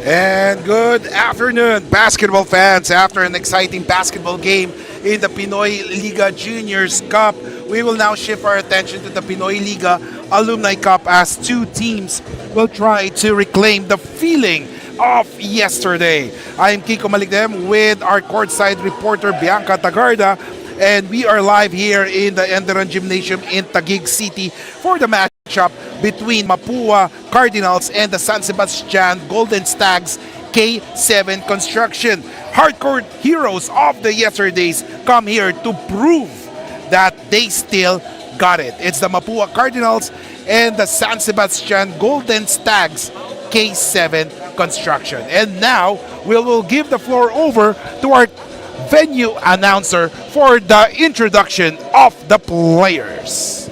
And good afternoon, basketball fans. After an exciting basketball game in the Pinoyliga Juniors Cup, we will now shift our attention to the Pinoyliga Alumni Cup as two teams will try to reclaim the feeling of yesterday. I am Kiko Maligdem with our courtside reporter Bianca Tagarda, and we are live here in the ENDERUN Gymnasium in Taguig City for the matchup between Mapua Cardinals and the San Sebastian Golden Stags K7 Construction. Hardcore heroes of the yesterdays come here to prove that they still got it. It's the Mapua Cardinals and the San Sebastian Golden Stags K7 Construction. And now we will give the floor over to our venue announcer for the introduction of the players.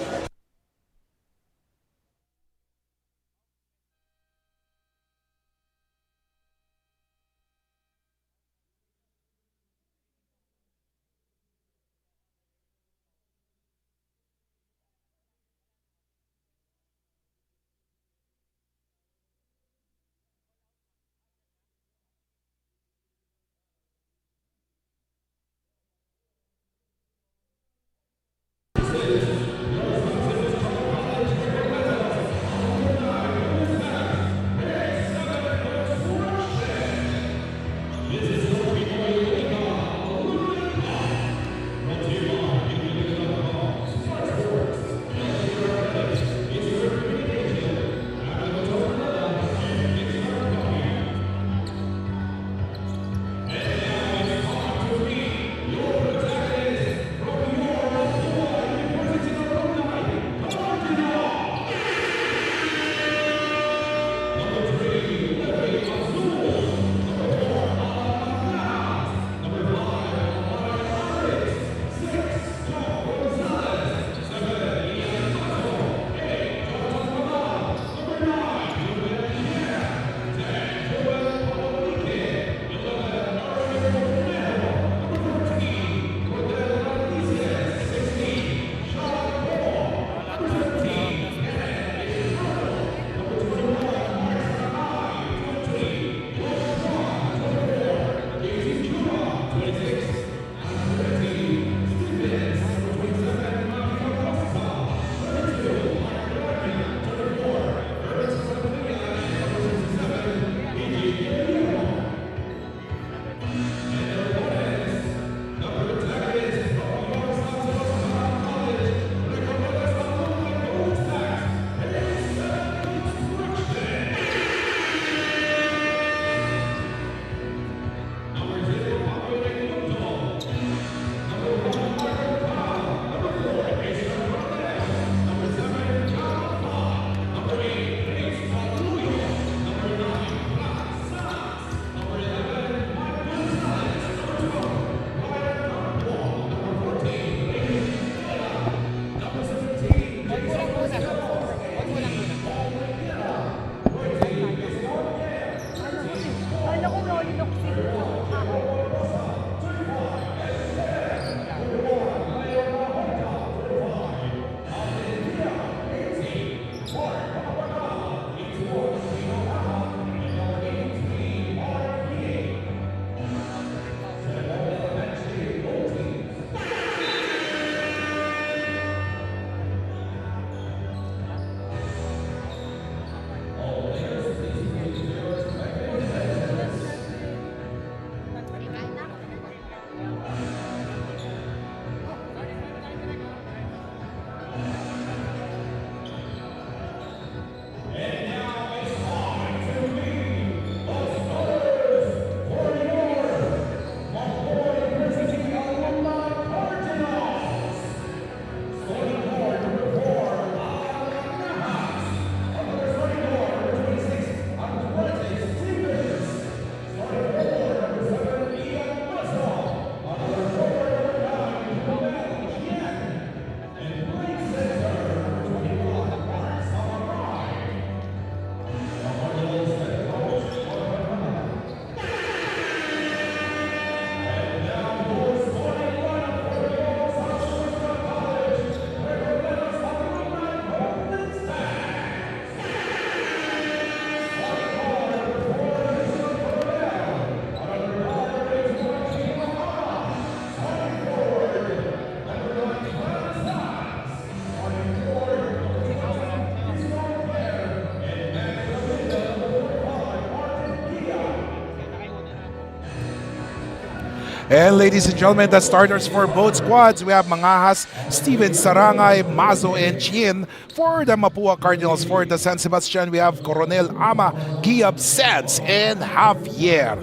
And ladies and gentlemen, the starters for both squads, we have Mangahas, Steven Sarangay, Mazo, and Chien. For the Mapua Cardinals, for the San Sebastian, we have Coronel Ama, Giab Sands, and Javier.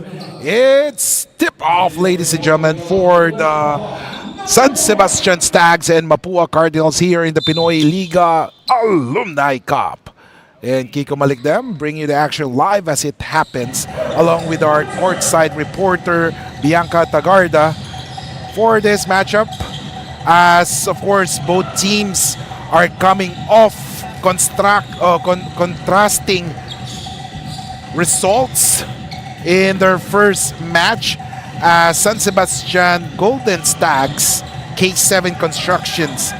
It's tip-off, ladies and gentlemen, for the San Sebastian Stags and Mapua Cardinals here in the Pinoyliga Alumni Cup. And Kiko Malikdem bring you the action live as it happens, along with our courtside reporter Bianca Tagarda for this matchup. As of course, both teams are coming off contrasting results in their first match. San Sebastian Golden Stags K7 Constructions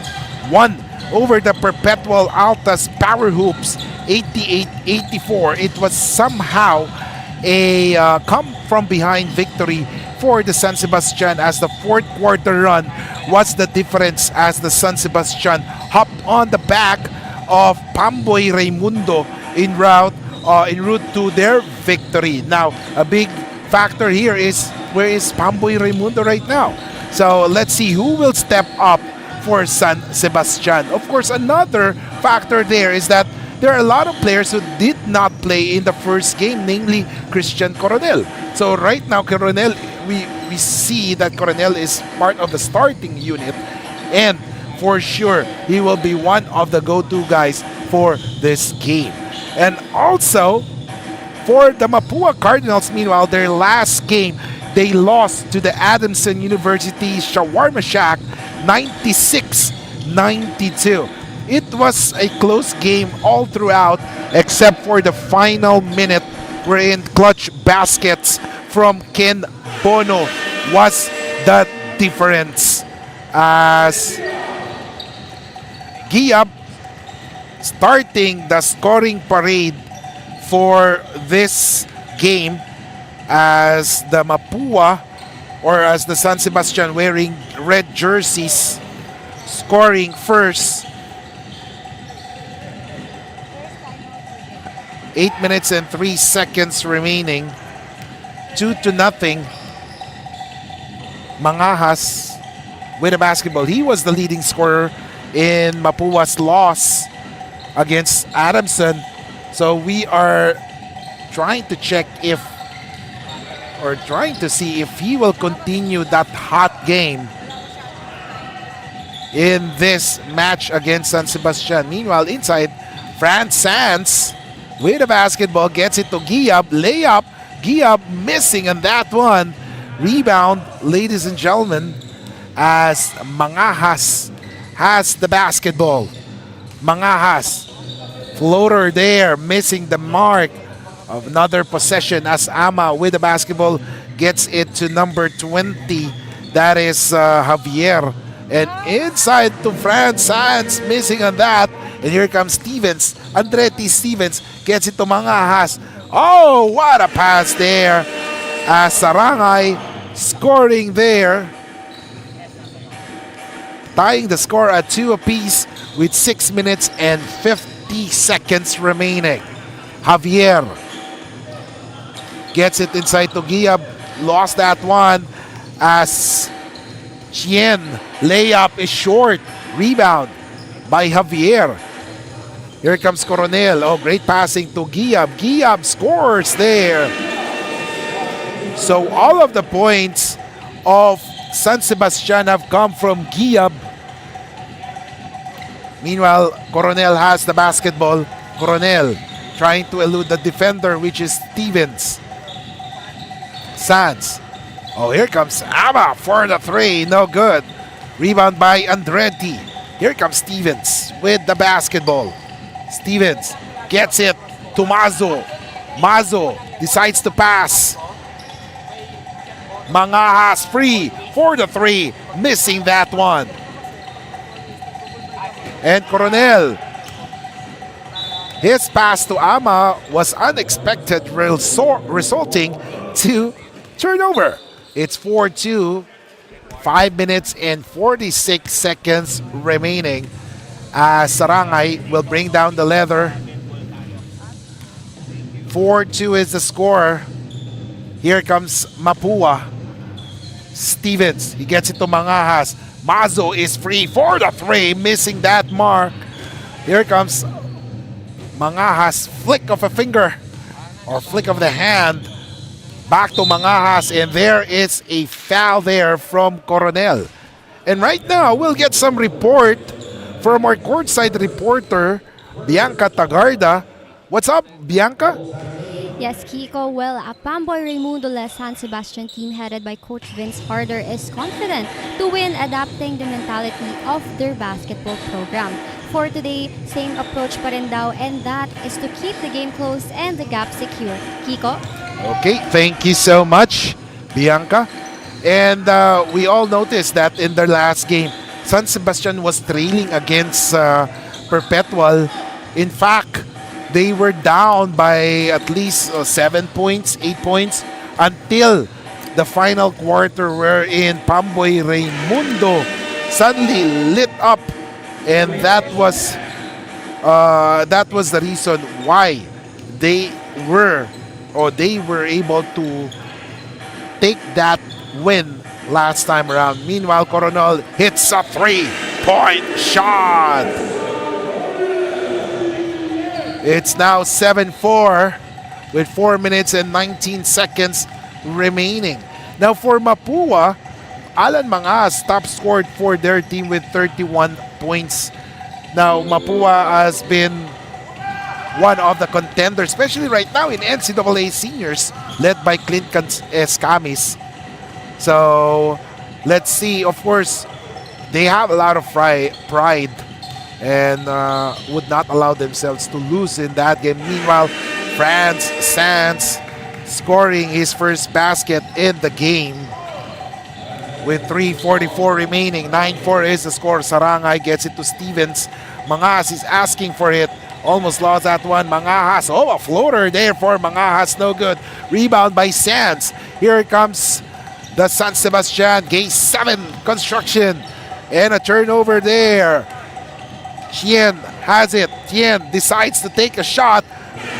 won over the Perpetual Altas Power Hoops 88-84. It was somehow a come from behind victory for the San Sebastian, as the fourth quarter run was the difference, as the San Sebastian hopped on the back of Pamboy Raimundo en route to their victory. Now, a big factor here is, where is Pamboy Raimundo right now? So let's see who will step up for San Sebastian. Of course, another factor there is that there are a lot of players who did not play in the first game, namely Christian Coronel. So right now, Coronel, we see that Coronel is part of the starting unit, and for sure, he will be one of the go-to guys for this game. And also, for the Mapua Cardinals, meanwhile, their last game, they lost to the Adamson University Shawarma Shack 96-92. It was a close game all throughout, except for the final minute, wherein clutch baskets from Ken Bono was the difference. As Giab starting the scoring parade for this game, as the Mapua, or as the San Sebastian, wearing red jerseys, scoring first. 8 minutes and 3 seconds remaining. 2-0. Mangahas with the basketball. He was the leading scorer in Mapua's loss against Adamson. So we are trying to check if, or trying to see if he will continue that hot game in this match against San Sebastian. Meanwhile, inside, Franz Sands with the basketball gets it to Giab. Layup. Giab missing on that one. Rebound, ladies and gentlemen, as Mangahas has the basketball. Mangahas, floater there, missing the mark of another possession, as Ama with the basketball gets it to number 20. That is Javier. And inside to Franz Sands, missing on that. And here comes Stevens. Andretti Stevens gets it to Mangahas. Oh, what a pass there. Sarangay scoring there. Tying the score at 2 apiece with 6 minutes and 50 seconds remaining. Javier gets it inside to Giab. Lost that one, as Chien layup is short. Rebound by Javier. Here comes Coronel. Oh, great passing to Giab. Giab scores there. So all of the points of San Sebastian have come from Giab. Meanwhile, Coronel has the basketball. Coronel trying to elude the defender, which is Stevens. Sands. Oh, here comes Ama for the three. No good. Rebound by Andretti. Here comes Stevens with the basketball. Stevens gets it to Mazo. Mazo decides to pass. Mangahas free for the three. Missing that one. And Coronel, his pass to Ama was unexpected, resulting to turnover. It's 4-2. 5 minutes and 46 seconds remaining. Sarangay will bring down the leather. 4-2 is the score. Here comes Mapua. Stevens, he gets it to Mangahas. Mazo is free for the three, missing that mark. Here comes Mangahas, flick of a finger or flick of the hand. Back to Mangahas, and there is a foul there from Coronel. And right now, we'll get some report from our courtside reporter, Bianca Tagarda. What's up, Bianca? Yes, Kiko. Well, a Pamboy Raimundo La San Sebastian team headed by Coach Vince Harder is confident to win, adapting the mentality of their basketball program. For today, same approach pa rin daw, and that is to keep the game close and the gap secure. Kiko? Okay, thank you so much, Bianca. And we all noticed that in their last game, San Sebastian was trailing against Perpetual. In fact, they were down by at least 7 points, 8 points until the final quarter wherein Pamboy Raimundo suddenly lit up, and that was the reason why they were able to take that win last time around. Meanwhile, Coronel hits a 3-point shot. It's now 7-4 with 4 minutes and 19 seconds remaining. Now for Mapua, Alan Mangas top scored for their team with 31 points. Now Mapua has been one of the contenders, especially right now in NCAA seniors, led by Clint Escamis. So let's see. Of course, they have a lot of pride and would not allow themselves to lose in that game. Meanwhile, Franz Sands scoring his first basket in the game with 3:44 remaining. 9-4 is the score. Sarangay gets it to Stevens. Mangas is asking for it. Almost lost that one. Mangahas. Oh, a floater there for Mangahas. No good. Rebound by Sands. Here comes the San Sebastian. Gate 7 construction. And a turnover there. Tien has it. Tien decides to take a shot.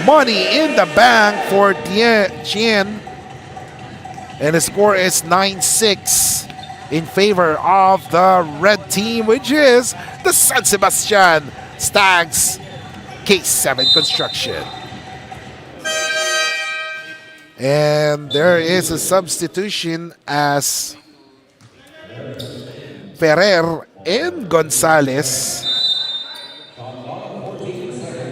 Money in the bank for Tien. And the score is 9-6 in favor of the red team, which is the San Sebastian Stags. Case 7 construction. And there is a substitution as Ferrer and Gonzalez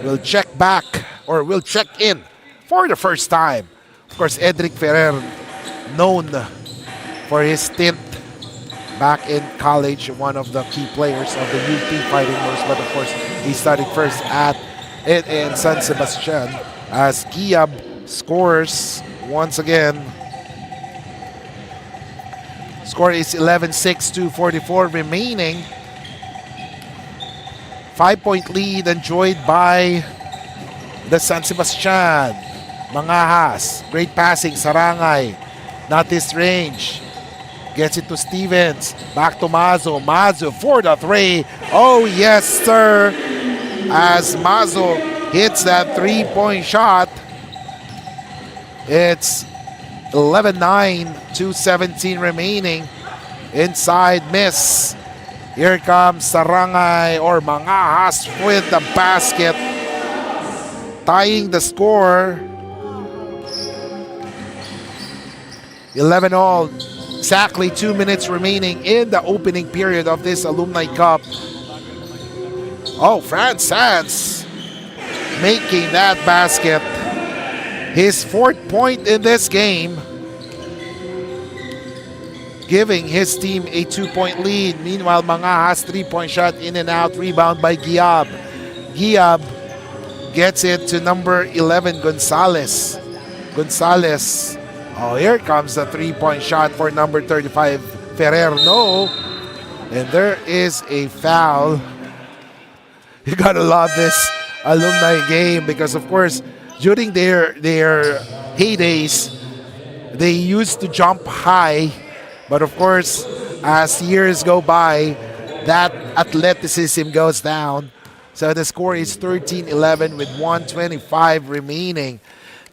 will check back, or will check in for the first time. Of course, Edric Ferrer, known for his stint back in college, one of the key players of the UP Fighting Bulls, but of course, he studied first at in San Sebastian as Giab scores once again. Score is 11-6 to 44 remaining. 5-point lead enjoyed by the San Sebastian. Mangahas, great passing. Sarangay, not his range. Gets it to Stevens. Back to Mazo. Mazo for the 3. Oh, yes, sir. As Mazo hits that 3-point shot, it's 11-9, 2:17 remaining. Inside miss. Here comes Sarangay or Mangahas with the basket, tying the score. 11-all. Exactly 2 minutes remaining in the opening period of this Alumni Cup. Oh, Franz Sands making that basket. His 4th point in this game, giving his team a 2-point lead. Meanwhile, Mangahas 3-point shot in and out. Rebound by Giab. Giab gets it to number 11, Gonzalez. Gonzalez. Oh, here comes the 3-point shot for number 35, Ferrer. No. And there is a foul. You gotta love this Alumni game because, of course, during their heydays, they used to jump high. But, of course, as years go by, that athleticism goes down. So the score is 13-11 with 1:25 remaining.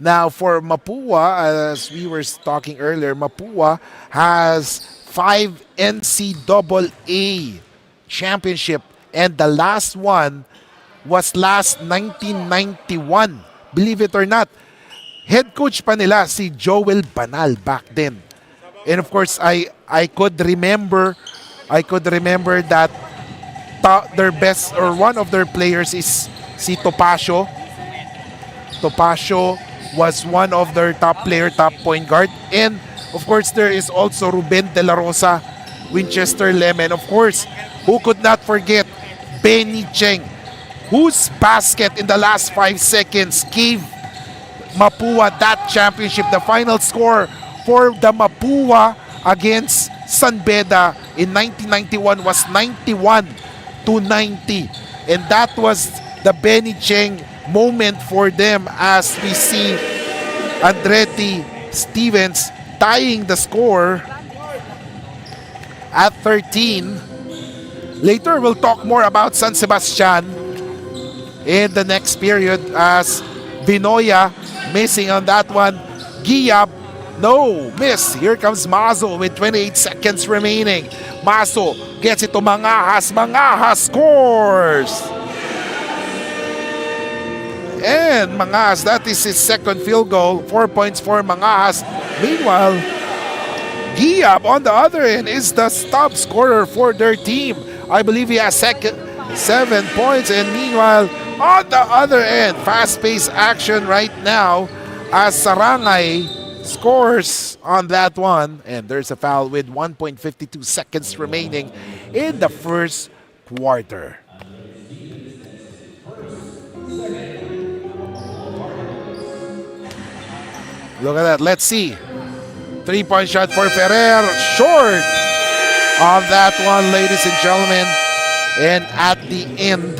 Now for Mapua, as we were talking earlier, Mapua has 5 NCAA championship, and the last one was last 1991. Believe it or not, head coach pa nila si Joel Banal back then. And of course, I could remember that their best or one of their players is si Topacio. Topacio was one of their top point guard. And of course, there is also Ruben De La Rosa, Winchester Lemon. Of course, who could not forget Benny Cheng, whose basket in the last 5 seconds gave Mapua that championship. The final score for the Mapua against San Beda in 1991 was 91-90. And that was the Benny Cheng moment for them, as we see Andretti Stevens tying the score at 13. Later, we'll talk more about San Sebastian in the next period, as Vinoya missing on that one. Giab, no, miss. Here comes Mazo with 28 seconds remaining. Mazo gets it to Mangahas. Mangahas scores! And Mangahas, that is his second field goal. 4 points for Mangahas. Meanwhile, Giab on the other end is the top scorer for their team. I believe he has 7 points. And meanwhile, on the other end, fast-paced action right now as Sarangay scores on that one. And there's a foul with 1.52 seconds remaining in the first quarter. Look at that. Let's see. 3-point shot for Ferrer. Short of that one, ladies and gentlemen. And at the end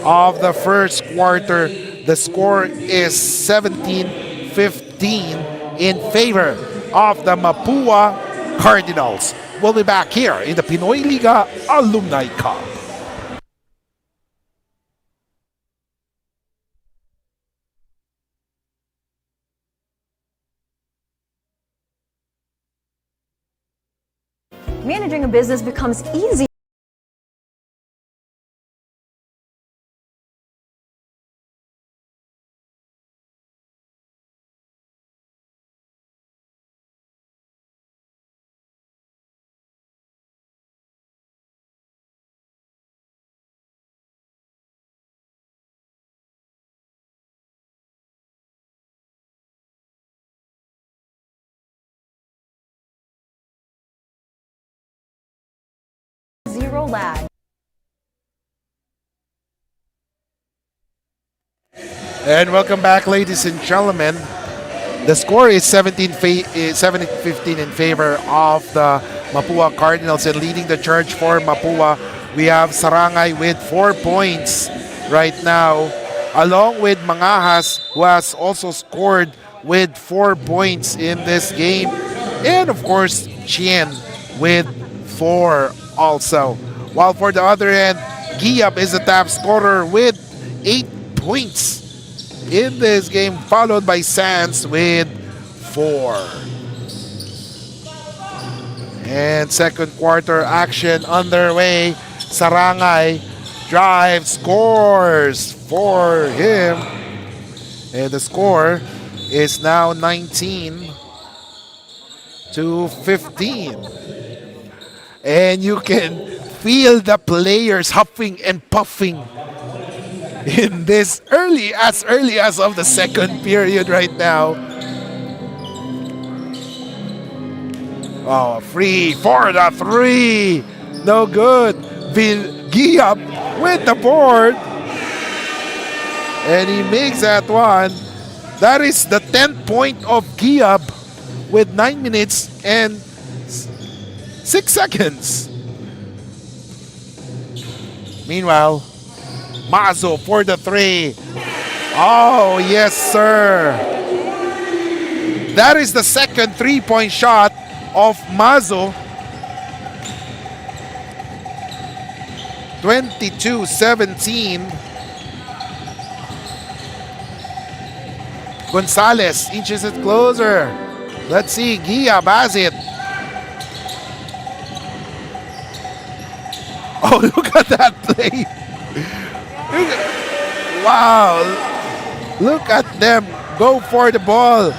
of the first quarter, the score is 17-15 in favor of the Mapua Cardinals. We'll be back here in the Pinoyliga Alumni Cup. Managing a business becomes easy. Zero lag. And welcome back, ladies and gentlemen. The score is 17-15 in favor of the Mapua Cardinals, and leading the charge for Mapua, we have Sarangay with 4 points right now, along with Mangahas, who has also scored with 4 points in this game, and of course Chien with 4 also. While for the other end, Giab is the top scorer with 8 points in this game, followed by Sands with 4. And second quarter action underway. Sarangay drives, scores for him. And the score is now 19-15. And you can feel the players huffing and puffing in this early as of the second period right now. Oh, free for the 3. No good. Giab with the board. And he makes that one. That is the 10th point of Giab with 9 minutes and 6 seconds. Meanwhile, Mazo for the 3. Oh, yes, sir. That is the second 3-point shot of Mazo. 22-17. Gonzalez inches it closer. Let's see, Giab has it. Oh, look at that play. Wow. Look at them go for the ball.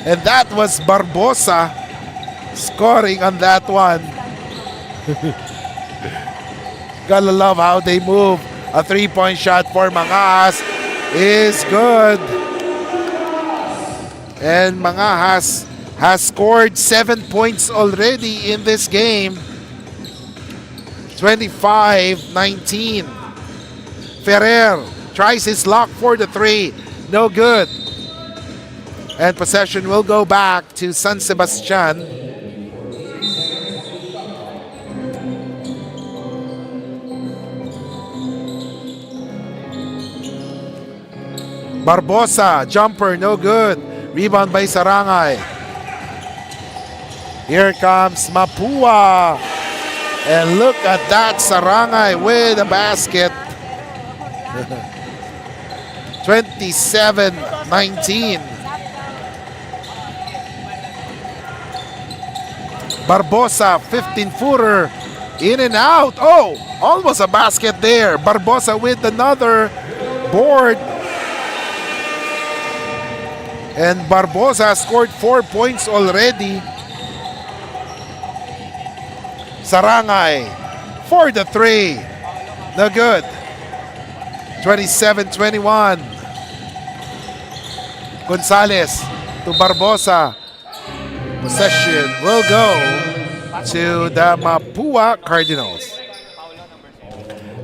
And that was Barbosa scoring on that one. Gotta love how they move. A 3-point shot for Mangas is good. And Mangas has scored 7 points already in this game. 25-19. Ferrer tries his luck for the 3. No good. And possession will go back to San Sebastian. Barbosa, jumper, no good. Rebound by Sarangay. Here comes Mapua. And look at that, Sarangay with a basket. 27-19. Barbosa, 15-footer. In and out. Oh, almost a basket there. Barbosa with another board. And Barbosa scored 4 points already. Sarangay for the 3. No good. 27-21. Gonzalez to Barbosa. Possession will go to the Mapua Cardinals.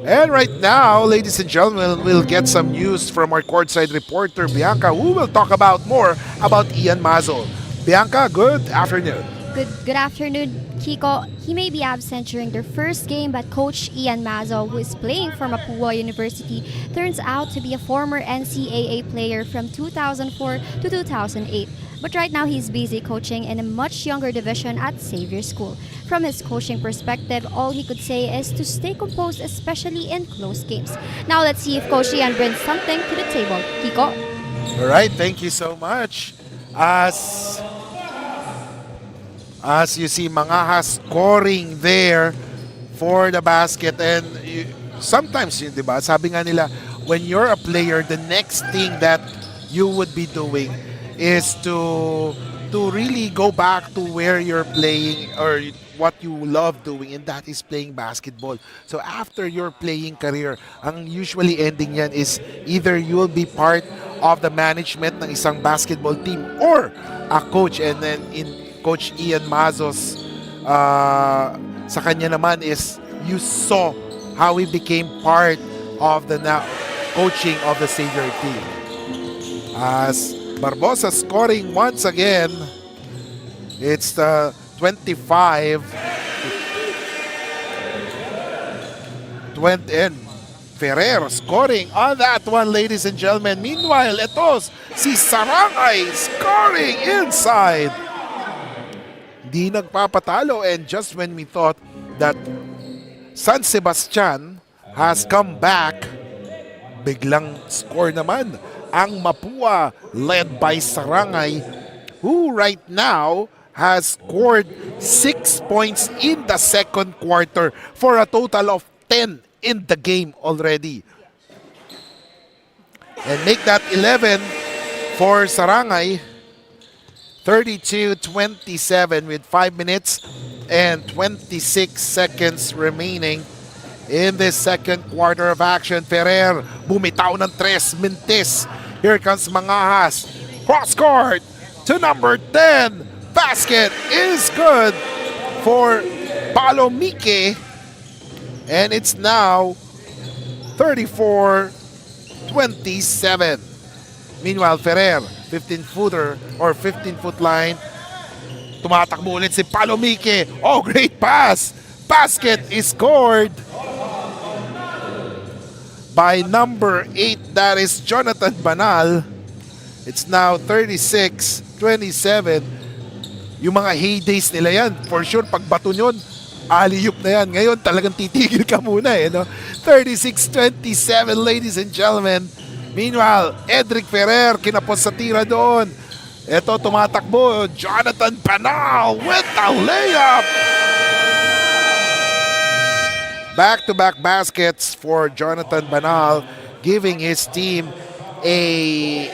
And right now, ladies and gentlemen, we'll get some news from our courtside reporter, Bianca, who will talk about more about Ian Mazo. Bianca, good afternoon. Good afternoon, Kiko. He may be absent during their first game, but Coach Ian Mazo, who is playing for Mapua University, turns out to be a former NCAA player from 2004 to 2008. But right now, he's busy coaching in a much younger division at Xavier School. From his coaching perspective, all he could say is to stay composed, especially in close games. Now let's see if Coach Ian brings something to the table. Kiko? All right, thank you so much. As you see, Mangaha scoring there for the basket. And sometimes, di ba, sabi nga nila, when you're a player, the next thing that you would be doing is to really go back to where you're playing or what you love doing, and that is playing basketball. So after your playing career, ang usually ending yan is either you will be part of the management ng isang basketball team or a coach. And then in Coach Ian Mazo's sa kanya naman is you saw how he became part of the coaching of the Xavier team. As Barbosa scoring once again, it's the 25-20, and Ferrer scoring on that one, ladies and gentlemen. Meanwhile, ito si Sarangay scoring inside. Di nagpapatalo, and just when we thought that San Sebastian has come back, biglang score naman ang Mapua led by Sarangay, who right now has scored 6 points in the second quarter for a total of 10 in the game already. And make that 11 for Sarangay. 32-27 with 5 minutes and 26 seconds remaining in this second quarter of action. Ferrer bumitaw ng 3 minutes. Here comes Mangahas. Cross court to number 10. Basket is good for Palomike. And it's now 34-27. Meanwhile, Ferrer, 15-footer or 15-foot line. Tumatakbo ulit si Palomike. Oh, great pass. Basket is scored by number 8. That is Jonathan Banal. It's now 36-27. Yung mga heydays nila yan, for sure, pag bato nyon, aliyup na yan. Ngayon, talagang titigil ka muna. No? 36-27, ladies and gentlemen. Meanwhile, Edric Ferrer kinapos sa tira doon. Ito tumatakbo, Jonathan Banal with the layup. Back-to-back baskets for Jonathan Banal, giving his team an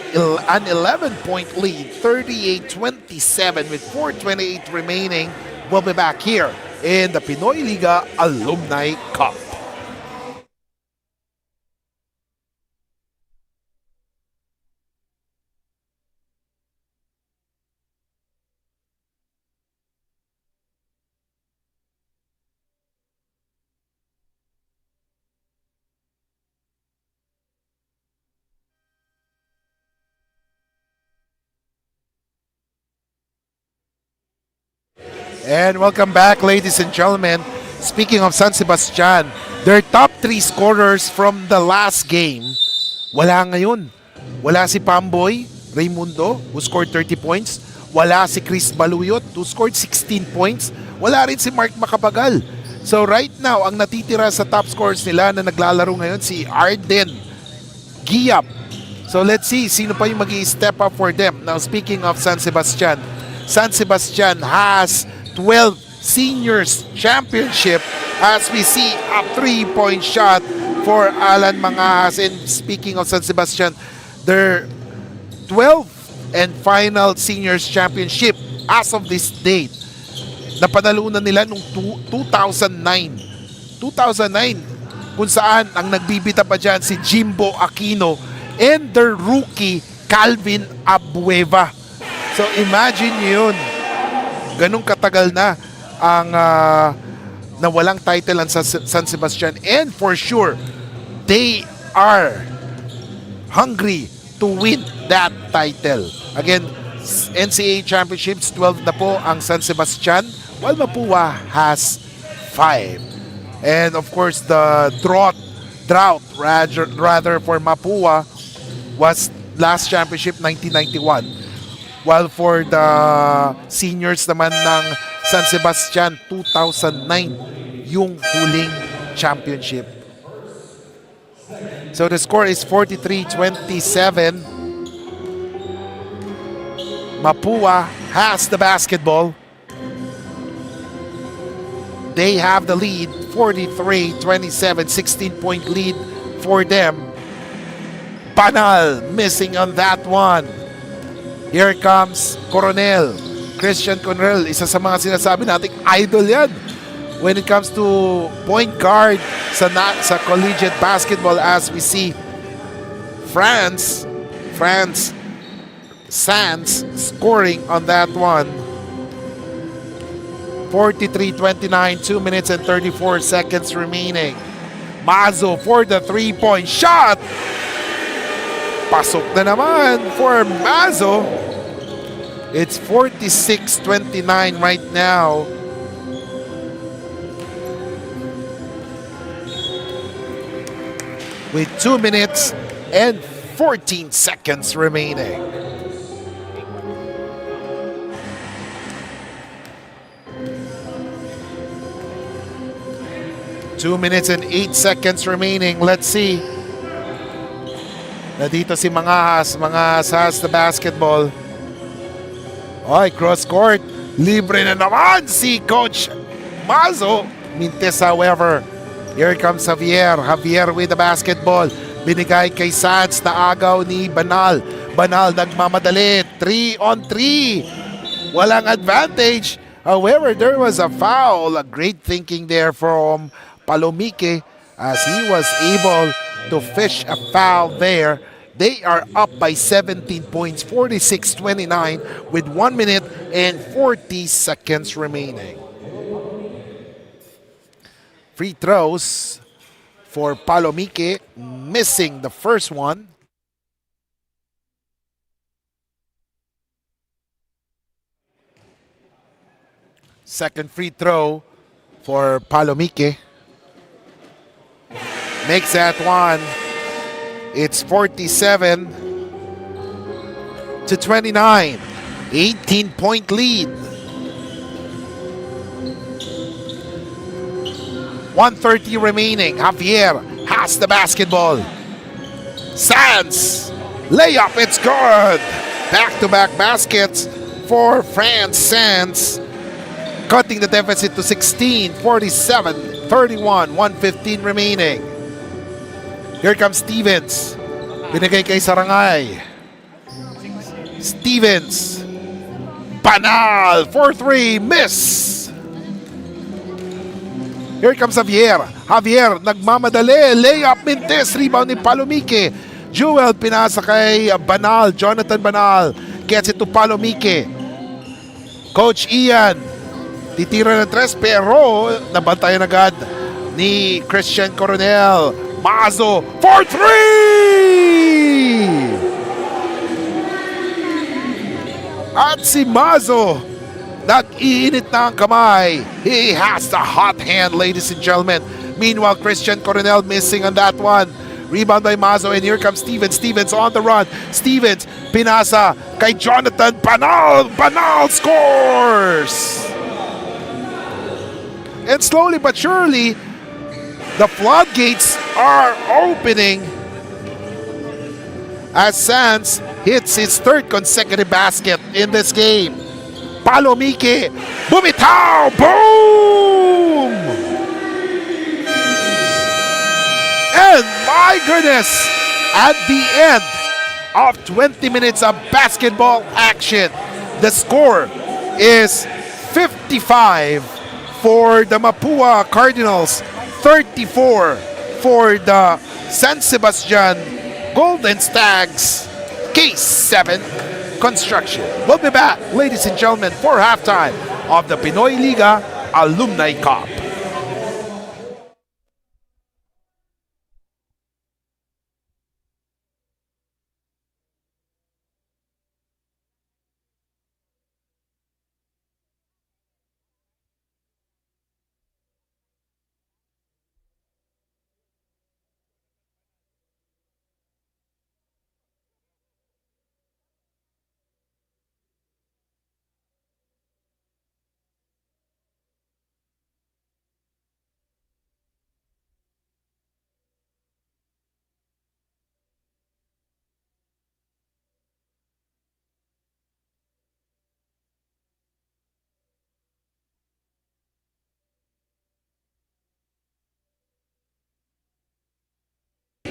11-point lead, 38-27 with 4:28 remaining. We'll be back here in the Pinoyliga Alumni Cup. And welcome back, ladies and gentlemen. Speaking of San Sebastian, their top 3 scorers from the last game, wala ngayon. Wala si Pamboy Raimundo, who scored 30 points. Wala si Chris Baluyot, who scored 16 points. Wala rin si Mark Macapagal. So right now, ang natitira sa top scorers nila na naglalaro ngayon si Arden Giap. So let's see, sino pa yung mag-i-step up for them. Now speaking of San Sebastian has 12 Seniors Championship as we see a 3-point shot for Alan Mangas. And speaking of San Sebastian, their 12th and final Seniors Championship as of this date. Napanalunan nila noong 2009. 2009 kung saan ang nagbibita pa dyan si Jimbo Aquino and their rookie Calvin Abueva. So imagine yun. Ganong katagal na ang nawalang title ang San Sebastian, and for sure they are hungry to win that title. Again, NCAA Championships 12 na po ang San Sebastian, while Mapua has 5. And of course the drought rather for Mapua was last championship 1991. While for the seniors naman ng San Sebastian, 2009 yung huling championship. So the score is 43-27. Mapua has the basketball. They have the lead, 43-27, 16-point lead for them. Banal missing on that one. Here comes Coronel. Christian Coronel, isa sa mga sinasabi nating idol yan when it comes to point guard sa collegiate basketball, as we see France Sands scoring on that one. 43-29, 2 minutes and 34 seconds remaining. Mazo for the 3-point shot. Pasok na naman for Mazo. It's 46-29 right now. With 2 minutes and 14 seconds remaining. Two minutes and 8 seconds remaining. Let's see. Nandito si Mangas. Mangas has the basketball. Oy, cross court. Libre na naman si Coach Mazo. Mintes, however. Here comes Javier. Javier with the basketball. Binigay kay Sands na agaw ni Banal. Banal nagmamadali. 3-on-3. Walang advantage. However, there was a foul. A great thinking there from Palomique as he was able to fish a foul there. They are up by 17 points, 46-29 with 1 minute and 40 seconds remaining. Free throws for Palomique, missing the first one. Second free throw for Palomique. Makes that one. It's 47-29. 18-point lead. 1:30 remaining. Javier has the basketball. Sands. Layup, it's good. Back-to-back baskets for France Sands. Cutting the deficit to 16, 47 31, 1:15 remaining. Here comes Stevens. Binigay kay Sarangay. Stevens. Banal. 4-3. Miss. Here comes Javier. Javier nagmamadali. Layup Mintes. Rebound ni Palomike. Jewel pinasa kay Banal. Jonathan Banal gets it to Palomike. Coach Ian titira ng tres pero nabantayan agad ni Christian Coronel. Mazo for 3! At si Mazo nag-iinit na ang kamay. He has the hot hand, ladies and gentlemen. Meanwhile, Christian Coronel missing on that one. Rebound by Mazo, and here comes Stevens. Stevens on the run. Stevens pinasa kay Jonathan Banal. Banal scores! And slowly but surely, the floodgates are opening as Sands hits his third consecutive basket in this game. Palomike, bumitaw, boom! And my goodness, at the end of 20 minutes of basketball action, the score is 55 for the Mapua Cardinals, 34 for the San Sebastian Golden Stags. Case 7 Construction. We'll be back, ladies and gentlemen, for halftime of the Pinoyliga Alumni Cup.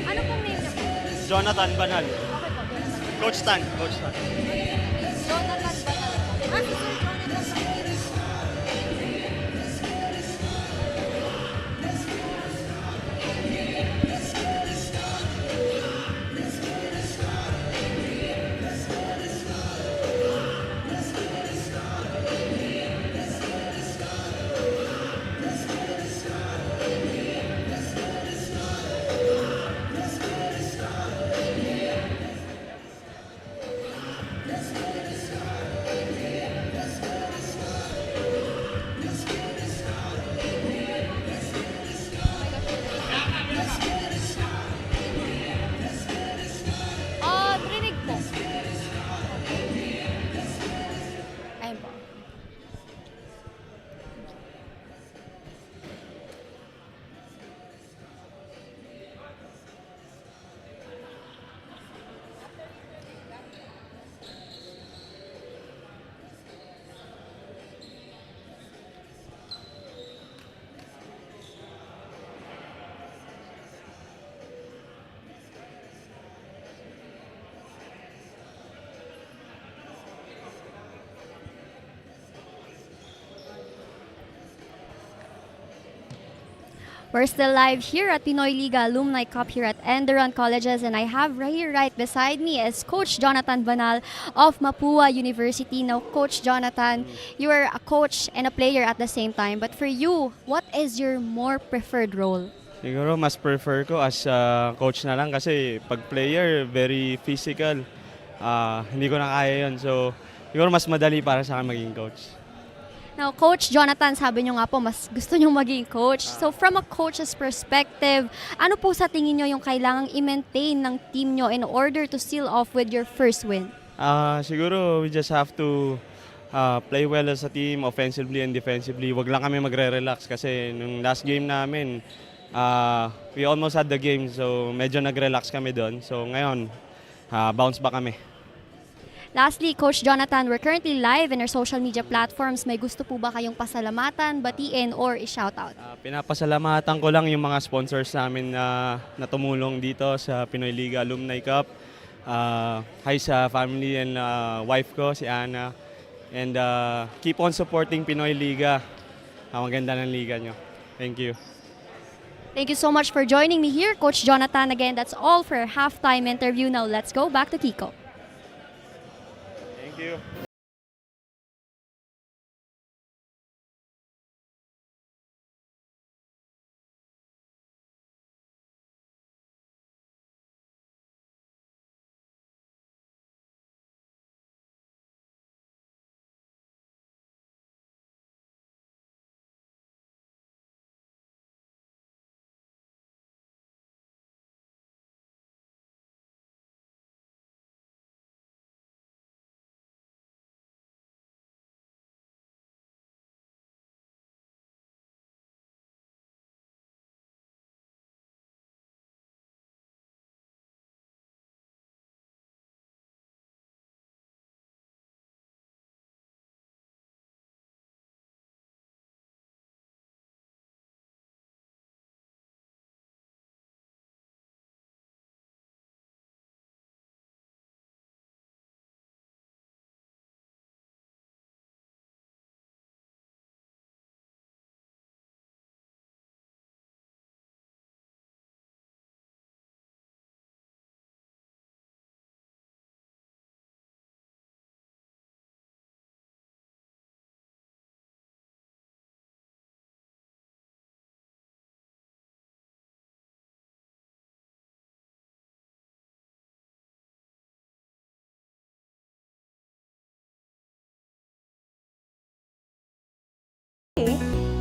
Ano pong name niyo po? Jonathan Banal. Okay po. Coach Tan. Coach Tan. Jonathan Banal. Si Sir Jonathan Banal. Rinig po. Ayun po. We're still live here at Pinoyliga Alumni Cup here at ENDERUN Colleges, and I have right beside me is Coach Jonathan Banal of Mapua University. Now, Coach Jonathan, you are a coach and a player at the same time. But for you, what is your more preferred role? Siguro mas prefer ko as coach na lang kasi pag player, very physical. Hindi ko na kaya yun. So, siguro mas madali para sa akin maging coach. Now, Coach Jonathan, sabi nyo nga po, mas gusto nyo maging coach. So, from a coach's perspective, ano po sa tingin nyo yung kailangang i-maintain ng team nyo in order to seal off with your first win? Siguro we just have to play well as a team, offensively and defensively. Wag lang kami magre-relax kasi nung last game namin, we almost had the game. So, medyo nag-relax kami doon. So, ngayon, bounce back kami. Lastly, Coach Jonathan, we're currently live in our social media platforms. May gusto po ba kayong pasalamatan, batiin, or i-shoutout? Pinapasalamatan ko lang yung mga sponsors namin na tumulong dito sa Pinoyliga Alumni Cup. Hi sa family and wife ko, si Ana. And keep on supporting Pinoy Liga. Ang ganda ng liga nyo. Thank you. Thank you so much for joining me here, Coach Jonathan. Again, that's all for our halftime interview. Now let's go back to Kiko. Thank you.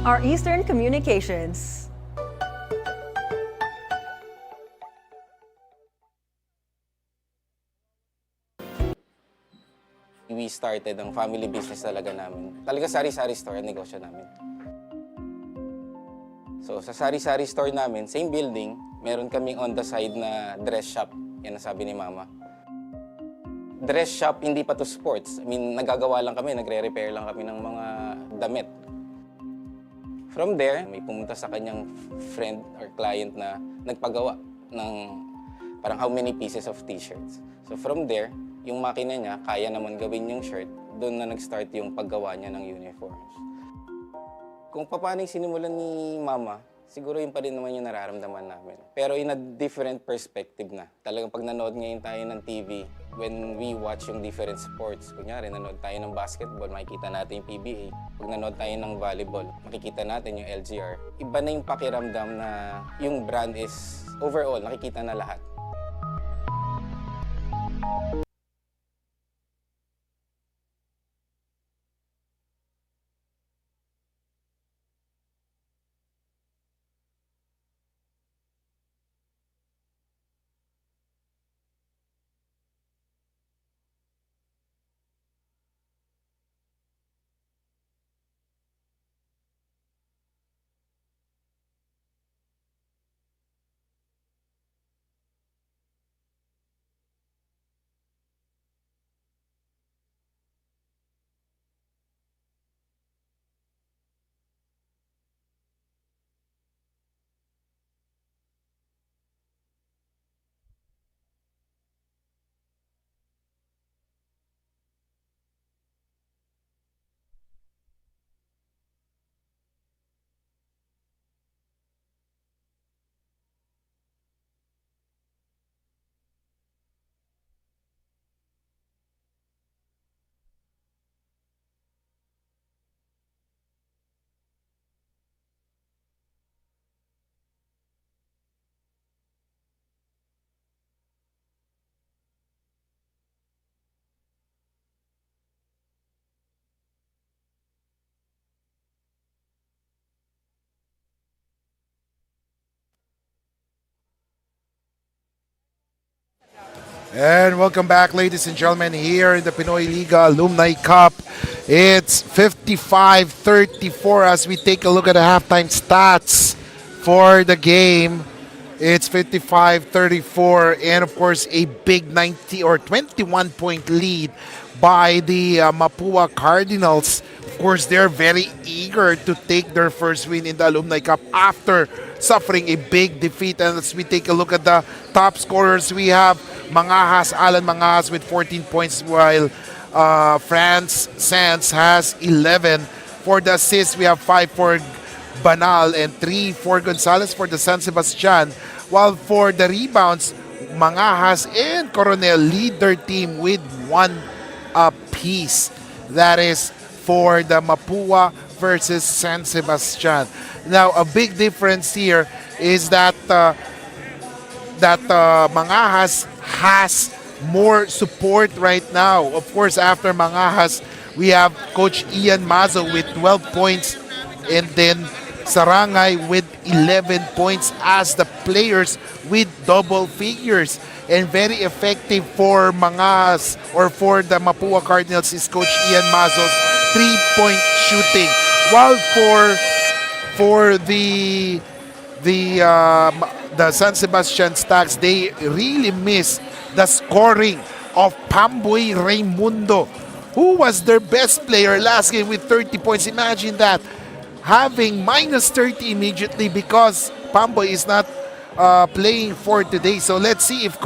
Our Eastern Communications. We started ang family business talaga namin. Talaga sari-sari store ang negosyo namin. So sa sari-sari store namin, same building, meron kaming on the side na dress shop. Yan ang sabi ni Mama. Dress shop, hindi pa to sports. I mean, nagagawa lang kami, nagre-repair lang kami ng mga damit. From there, may pumunta sa kanyang friend or client na nagpagawa ng parang how many pieces of t-shirts. So from there, yung makina niya, kaya naman gawin yung shirt, doon na nag-start yung paggawa niya ng uniforms. Kung paano yung sinimulan ni Mama, siguro yun pa rin naman yung nararamdaman namin. Pero in a different perspective na. Talagang pag nanood ngayon tayo ng TV, when we watch yung different sports, kunyari nanood tayo ng basketball, makikita natin yung PBA. Pag nanood tayo ng volleyball, makikita natin yung LGR. Iba na yung pakiramdam na yung brand is overall, nakikita na lahat. And welcome back, ladies and gentlemen, here in the Pinoyliga Alumni Cup. It's 55-34 as we take a look at the halftime stats for the game. It's 55-34, and of course a big 90 or 21-point lead by the Mapua Cardinals. Of course, they're very eager to take their first win in the Alumni Cup after suffering a big defeat. And as we take a look at the top scorers, we have Alan Mangas with 14 points, while Franz Sanz has 11. For the assists, we have 5 for Banal and 3 for Gonzalez for the San Sebastian. While for the rebounds, Mangajas and Coronel lead their team with 1 apiece. That is for the Mapua versus San Sebastian. Now, a big difference here is that Mangajas has more support right now. Of course, after Mangajas, we have Coach Ian Mazo with 12 points, and then Sarangay with 11 points as the players with double figures. And very effective for Mangas or for the Mapua Cardinals is Coach Ian Mazo's 3-point shooting. While for the San Sebastian Stags, they really miss the scoring of Pamboy Raimundo, who was their best player last game with 30 points. Imagine that, having minus 30 immediately because Pamboy is not playing for today. So let's see if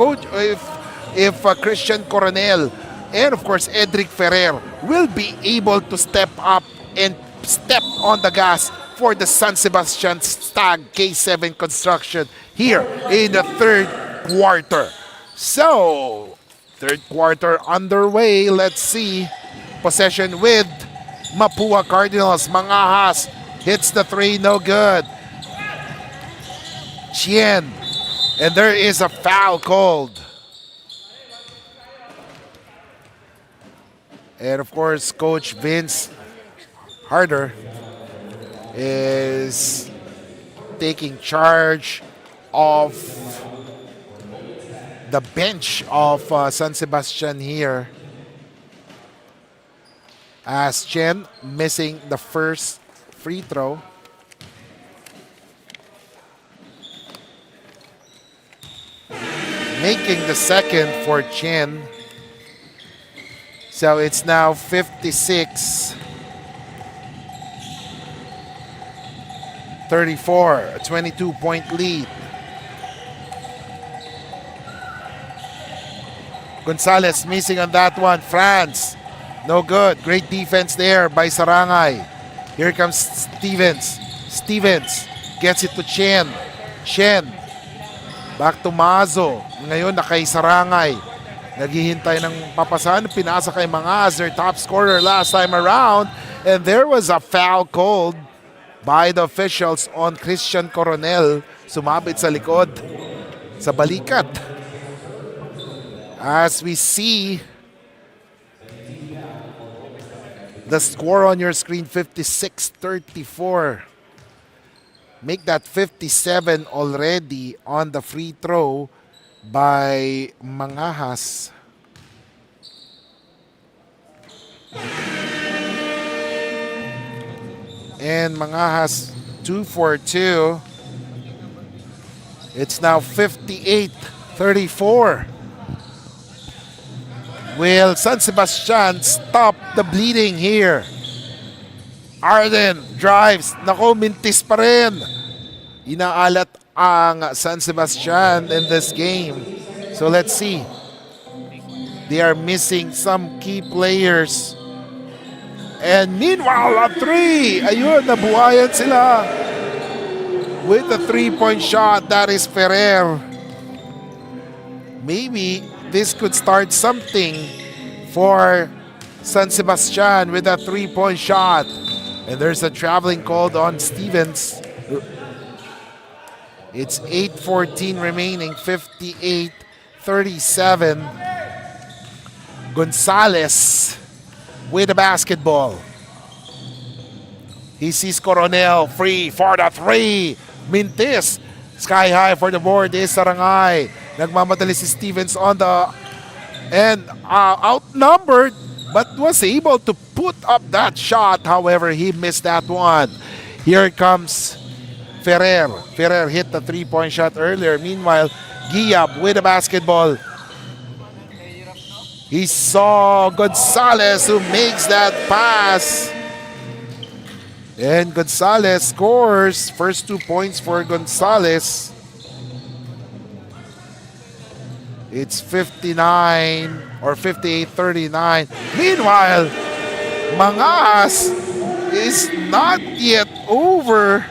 Christian Coronel and of course Edric Ferrer will be able to step up and step on the gas for the San Sebastian Stag K7 construction here in the third quarter. So, third quarter underway. Let's see. Possession with Mapua Cardinals. Mangajas hits the three, no good. Chien, and there is a foul called. And of course, Coach Vince Harder is taking charge of the bench of San Sebastian here, as Chen missing the first free throw. Making the second for Chen. So it's now 56-34, a 22-point lead. Gonzalez missing on that one. Franz, no good. Great defense there by Sarangay. Here comes Stevens. Stevens gets it to Chen. Chen, back to Mazo. Ngayon na kay Sarangay. Naghihintay ng papasan. Pinasa kay Mangas, their top scorer last time around. And there was a foul called by the officials on Christian Coronel. Sumabit sa likod, sa balikat. As we see the score on your screen, 56-34. Make that 57 already on the free throw by Mangajas. And Mangajas 2 for 2. It's now 58-34. Will San Sebastian stop the bleeding here? Arden drives. Nako, mintis pa rin. Inaalat ang San Sebastian in this game. So let's see. They are missing some key players. And meanwhile, a three. Ayun, nabuhayan sila. With a three-point shot, that is Ferrer. Maybe this could start something for San Sebastian with a three-point shot. And there's a traveling called on Stevens. It's 8:14 remaining, 58-37. Gonzalez with the basketball. He sees Coronel free for the three. Mintis. Sky high for the board is Sarangay. Nagmamadali si Stevens on the and outnumbered, but was able to put up that shot. However, he missed that one. Here comes Ferrer. Ferrer hit the three-point shot earlier. Meanwhile, Giab with the basketball. He saw Gonzalez who makes that pass. And Gonzalez scores. First 2 points for Gonzalez. It's 59 or 58-39. Meanwhile, Mangas is not yet over.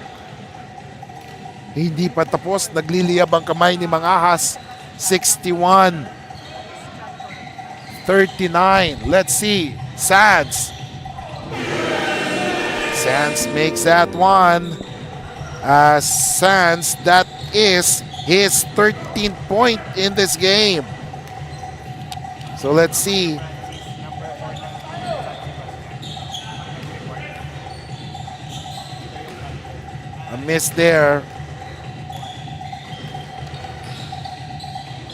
Hindi pa tapos. Nagliliyab ang kamay ni Mangahas. 61-39. Let's see. Sands. Sands makes that one. Sands, that is his 13th point in this game. So let's see. A miss there.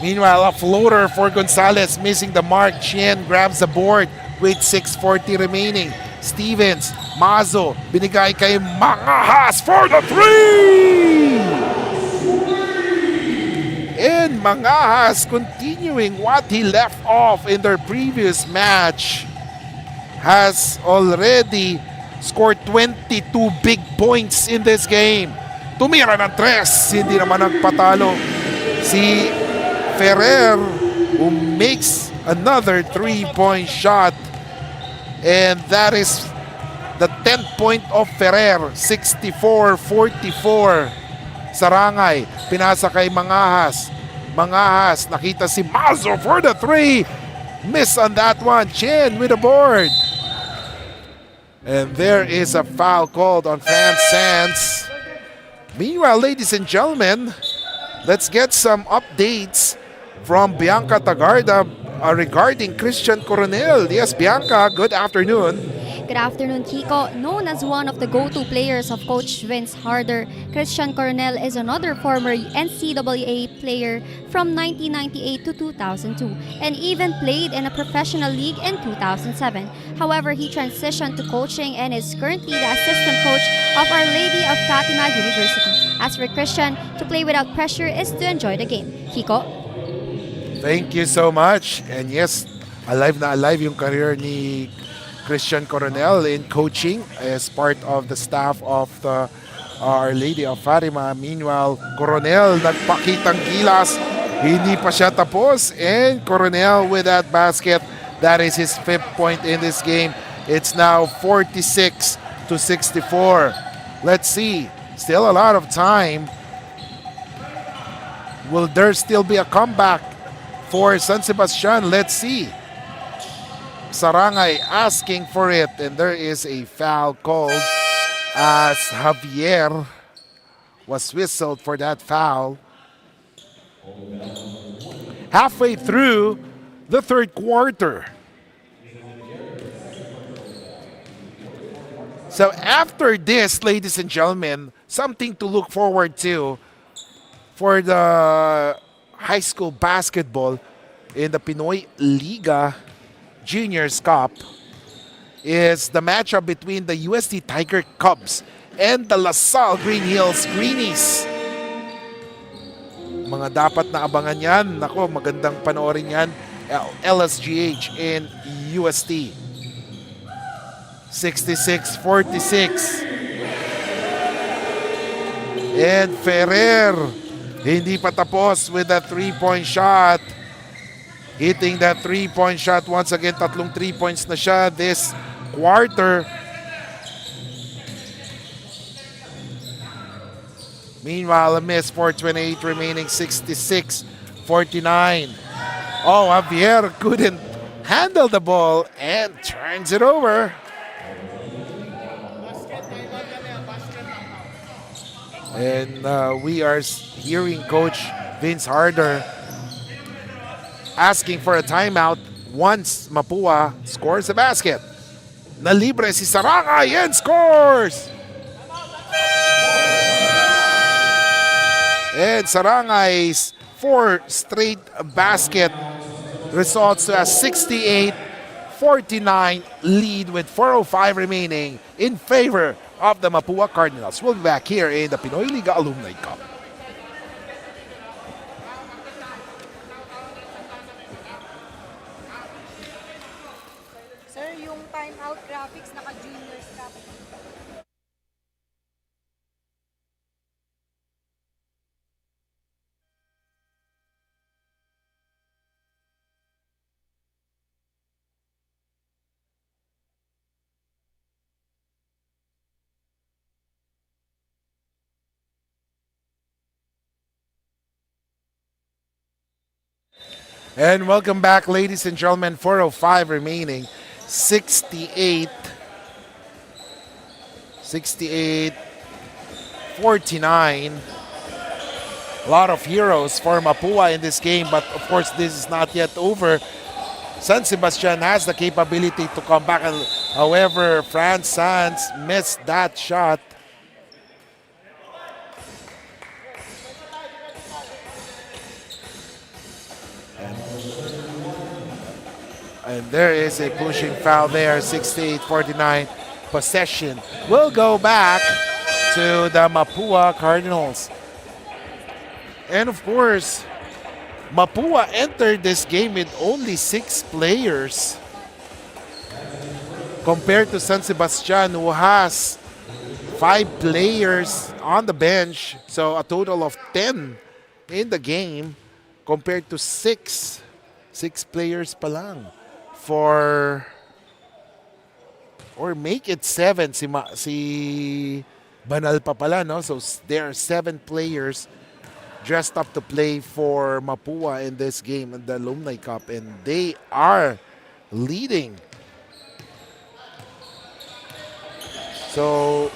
Meanwhile, a floater for Gonzalez, missing the mark. Chien grabs the board with 6:40 remaining. Stevens, Mazo, binigay kay Mangahas for the three! And Mangahas continuing what he left off in their previous match, has already scored 22 big points in this game. Tumira ng 3, hindi naman nagpatalo si Ferrer, who makes another 3-point shot. And that is the 10th point of Ferrer, 64-44. Sarangay, pinasa kay Mangahas. Mangahas, nakita si Mazo for the 3. Miss on that one. Chin with the board. And there is a foul called on Fran Sands. Meanwhile, ladies and gentlemen, let's get some updates from Bianca Tagarda regarding Christian Coronel. Yes, Bianca, good afternoon. Good afternoon, Kiko. Known as one of the go-to players of Coach Vince Harder, Christian Coronel is another former NCAA player from 1998 to 2002 and even played in a professional league in 2007. However, he transitioned to coaching and is currently the assistant coach of Our Lady of Fatima University. As for Christian, to play without pressure is to enjoy the game. Kiko? Thank you so much. And yes, alive na alive yung career ni Christian Coronel in coaching as part of the staff of the Our Lady of Fatima. Meanwhile, Coronel nagpakitang gilas. Hindi pa siya tapos. And Coronel with that basket. That is his 5th point in this game. It's now 46-64. Let's see. Still a lot of time. Will there still be a comeback for San Sebastian? Let's see. Sarangay asking for it, and there is a foul called as Javier was whistled for that foul. Halfway through the third quarter. So after this, ladies and gentlemen, something to look forward to for the high school basketball in the Pinoyliga Juniors Cup is the matchup between the USD Tiger Cubs and the LaSalle Green Hills Greenies. Mga dapat na abangan yan. Nako, magandang panoorin yan. LSGH and USD. 66-46. And Ferrer, hindi pa tapos with that 3-point shot. Hitting that 3-point shot once again. Tatlong 3 points na siya this quarter. Meanwhile, a miss for 28 remaining, 66-49. Oh, Javier couldn't handle the ball and turns it over. And we are hearing Coach Vince Harder asking for a timeout once Mapua scores a basket. Nalibre si Sarangay and scores! And Sarangay's 4th straight basket results to a 68-49 lead with 4:05 remaining in favor of the Mapua Cardinals. We'll be back here in the Pinoyliga Alumni Cup. Sir, yung timeout graphics naka-juniors cup. And welcome back, ladies and gentlemen. 4:05 remaining. 49. A lot of heroes for Mapua in this game, but of course this is not yet over. San Sebastian has the capability to come back. However, Franz Sanz missed that shot. And there is a pushing foul there, 68-49. Possession will go back to the Mapua Cardinals. And of course, Mapua entered this game with only 6 players compared to San Sebastian, who has 5 players on the bench. So a total of 10 in the game compared to 6 players pa lang. Or make it 7 si Banal pa pala, no? So there are 7 players dressed up to play for Mapua in this game in the Alumni Cup, and they are leading. So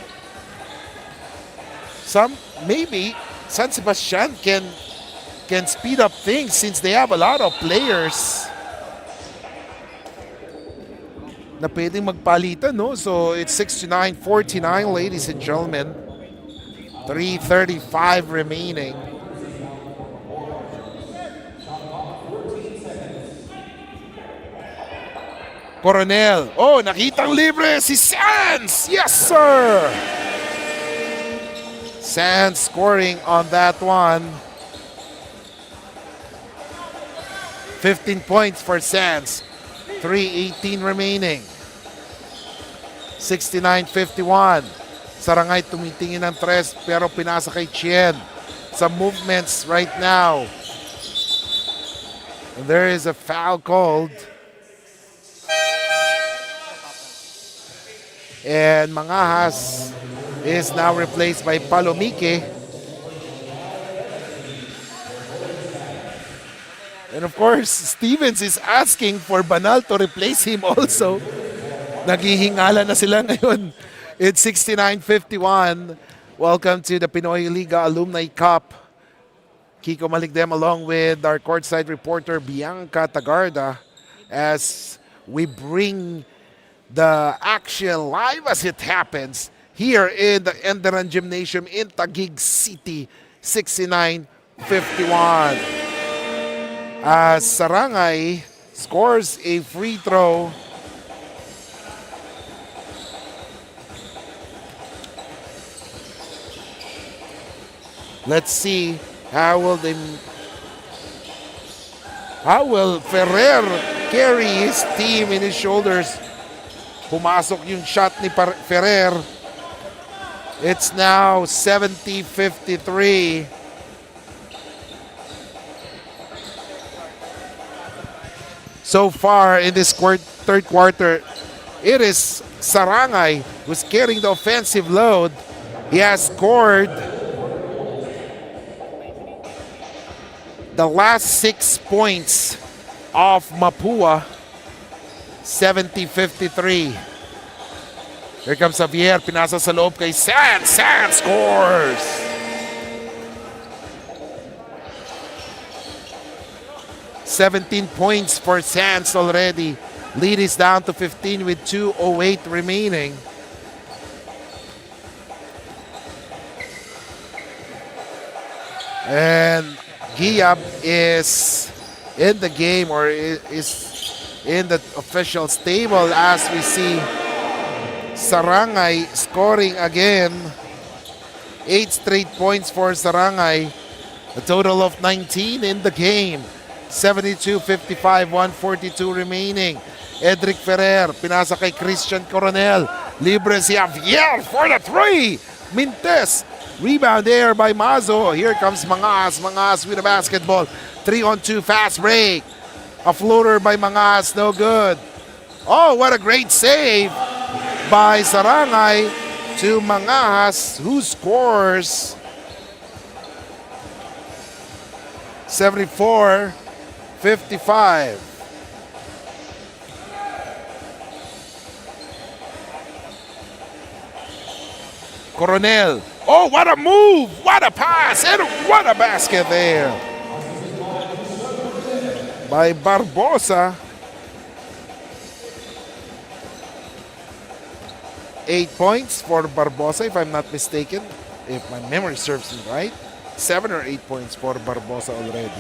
maybe San Sebastian can speed up things since they have a lot of players na pwedeng magpalitan, no? So it's 69-49, ladies and gentlemen. 3:35 remaining. Coronel. Oh, nakitang libre si Sanz! Yes, sir! Sanz scoring on that one. 15 points for Sanz. 3:18 remaining. 69-51. Sarangay tumitingin ng 3 pero pinasa kay Chien. Some movements right now. And there is a foul called. And Mangahas is now replaced by Palomike. And of course, Stevens is asking for Banal to replace him also. Naghihingala na sila ngayon. It's 69-51. Welcome to the Pinoyliga Alumni Cup. Kiko Maligdem along with our courtside reporter Bianca Tagarda as we bring the action live as it happens here in the ENDERUN Gymnasium in Taguig City. 69-51. As Sarangay scores a free throw. Let's see how will Ferrer carry his team in his shoulders. Pumasok yung shot ni Ferrer. It's now 70-53. So far in this third quarter, it is Sarangay who's carrying the offensive load. He has scored the last 6 points of Mapua. 70-53. Here comes Javier. Pinasa sa loob kay Sanz. Sanz scores! $17 points for Sanz already. Lead is down to 15 with 2:08 remaining. And Giab is in the game, or is in the official stable, as we see Sarangay scoring again. 8 straight points for Sarangay. A total of 19 in the game. 72-55, 142 remaining. Edric Ferrer, pinasa kay Christian Coronel. Libre si Javier for the 3. Mintes, rebound there by Mazo. Here comes Mangas. Mangas with a basketball. 3-on-2 fast break. A floater by Mangas, no good. Oh, what a great save by Sarangay to Mangas, who scores 74-55. Coronel. Oh, what a move! What a pass! And what a basket there by Barbosa. 8 points for Barbosa, if I'm not mistaken. If my memory serves me right. 7 or 8 points for Barbosa already.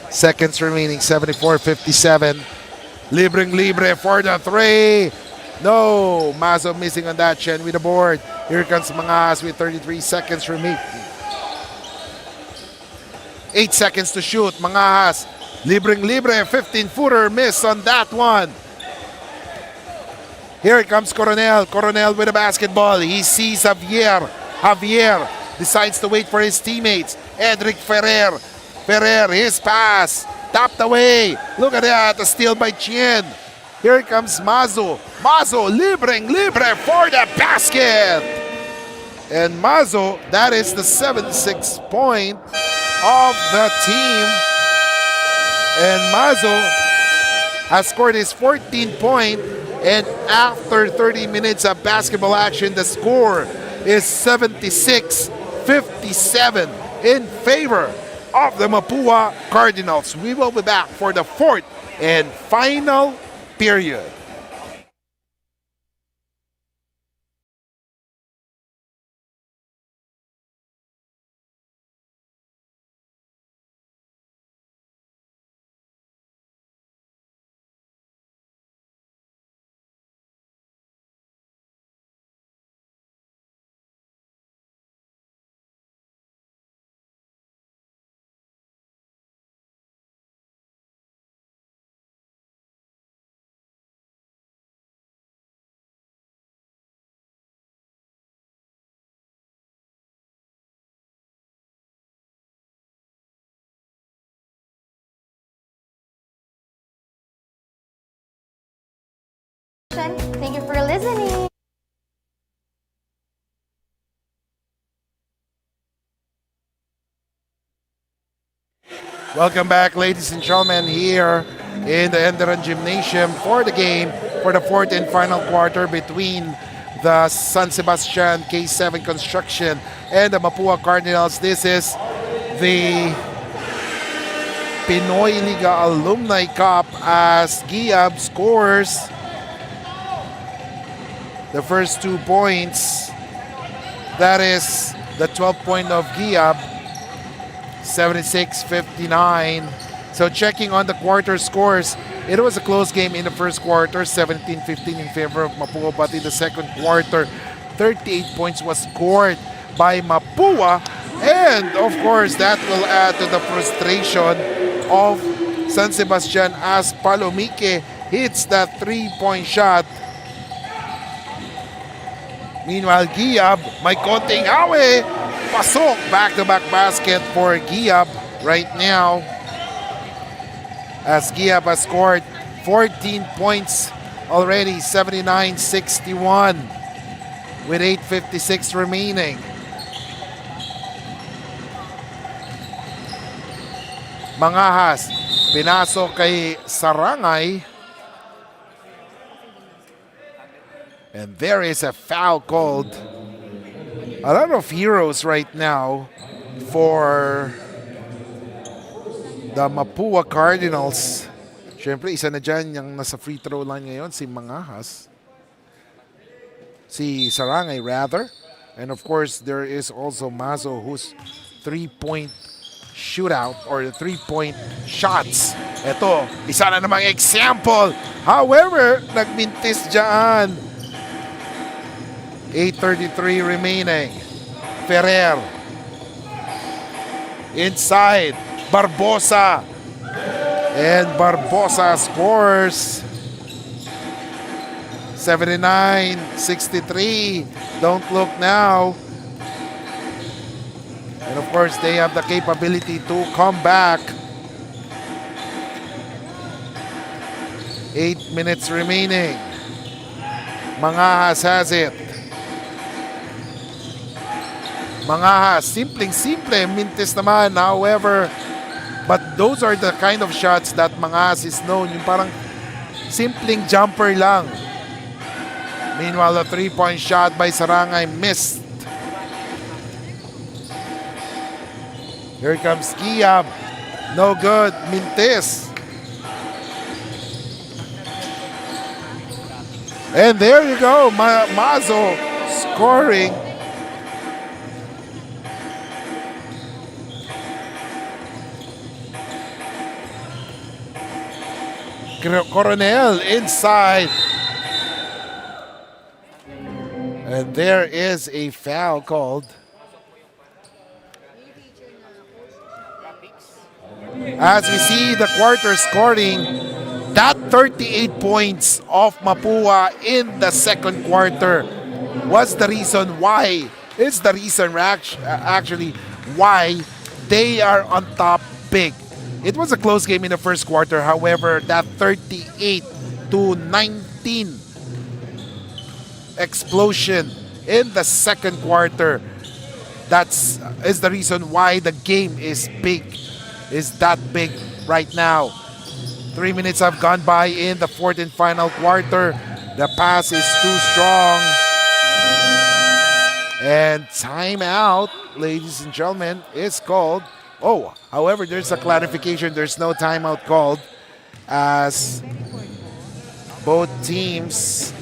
Seconds remaining, 74-57. Libre for the 3. No, Mazo missing on that. Chen with the board. Here comes Mangas with 33 seconds remaining. 8 seconds to shoot. Mangas, libre, 15-footer miss on that one. Here comes Coronel. Coronel with a basketball. He sees Javier. Javier decides to wait for his teammates. Edric Ferrer. Ferrer, his pass. Tapped away. Look at that. A steal by Chien. Here comes Mazo. Mazo, libre for the basket. And Mazo, that is the 7-6 point of the team. And Mazo has scored his 14th point. And after 30 minutes of basketball action, the score is 76-57 in favor of the Mapua Cardinals. We will be back for the 4th and final period. Thank you for listening. Welcome back, ladies and gentlemen, here in the ENDERUN Gymnasium for the game for the 4th and final quarter between the San Sebastian K7 Construction and the Mapua Cardinals. This is the Pinoyliga Alumni Cup as Giab scores the first 2 points. That is the 12th point of Giab, 76-59. So checking on the quarter scores, it was a close game in the first quarter, 17-15 in favor of Mapua, but in the second quarter, 38 points was scored by Mapua, and of course that will add to the frustration of San Sebastian as Palomique hits that 3-point shot. Meanwhile, Giab, may konting awe. Pasok, back-to-back basket for Giab right now. As Giab has scored 14 points already, 79-61 with 8:56 remaining. Mangahas, pinasok kay Sarangay. And there is a foul called. A lot of heroes right now for the Mapua Cardinals. Siyempre, isa na dyan yung nasa free throw line ngayon, si Mangahas. Si Sarangay rather. And of course, there is also Mazo whose 3-point shootout or the 3-point shots. Ito, isa na namang example. However, nagmintis dyan. 8:33 remaining. Ferrer. Inside. Barbosa. And Barbosa scores. 79-63. Don't look now. And of course, they have the capability to come back. 8 minutes remaining. Mangahas has it. Mangahas, simpleng-simple. Mintis naman, however. But those are the kind of shots that Mangahas is known. Yung parang simpleng jumper lang. Meanwhile, a 3-point shot by Sarangay missed. Here comes Kiab. No good. Mintis. And there you go. Mazo scoring. Coronel inside. And there is a foul called. As we see the quarter scoring, that 38 points of Mapua in the second quarter was the reason why. It's the reason actually why they are on top big. It was a close game in the first quarter. However, that 38-19 explosion in the second quarter, is the reason why the game is that big right now. 3 minutes have gone by in the fourth and final quarter. The pass is too strong. And timeout, ladies and gentlemen, is called. Oh, however, there's a clarification. There's no timeout called as both teams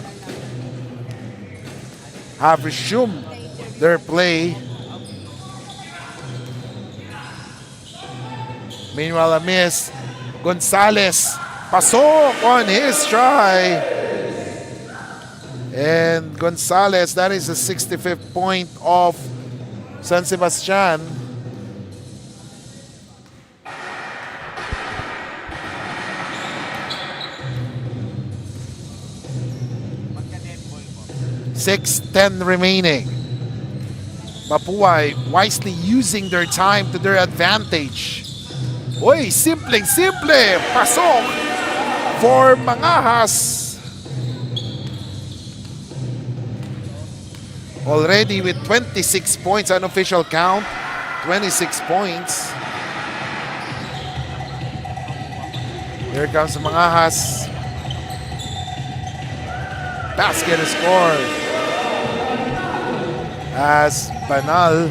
have resumed their play. Meanwhile, a miss. Gonzalez, pasok on his try. And Gonzalez, that is the 65th point of San Sebastian. .6:10 remaining. Mapua wisely using their time to their advantage. Uy, simpleng-simple. Pasok for Mangahas. Already with 26 points, unofficial count. 26 points. Here comes Mangahas. Basket is scored. As Banal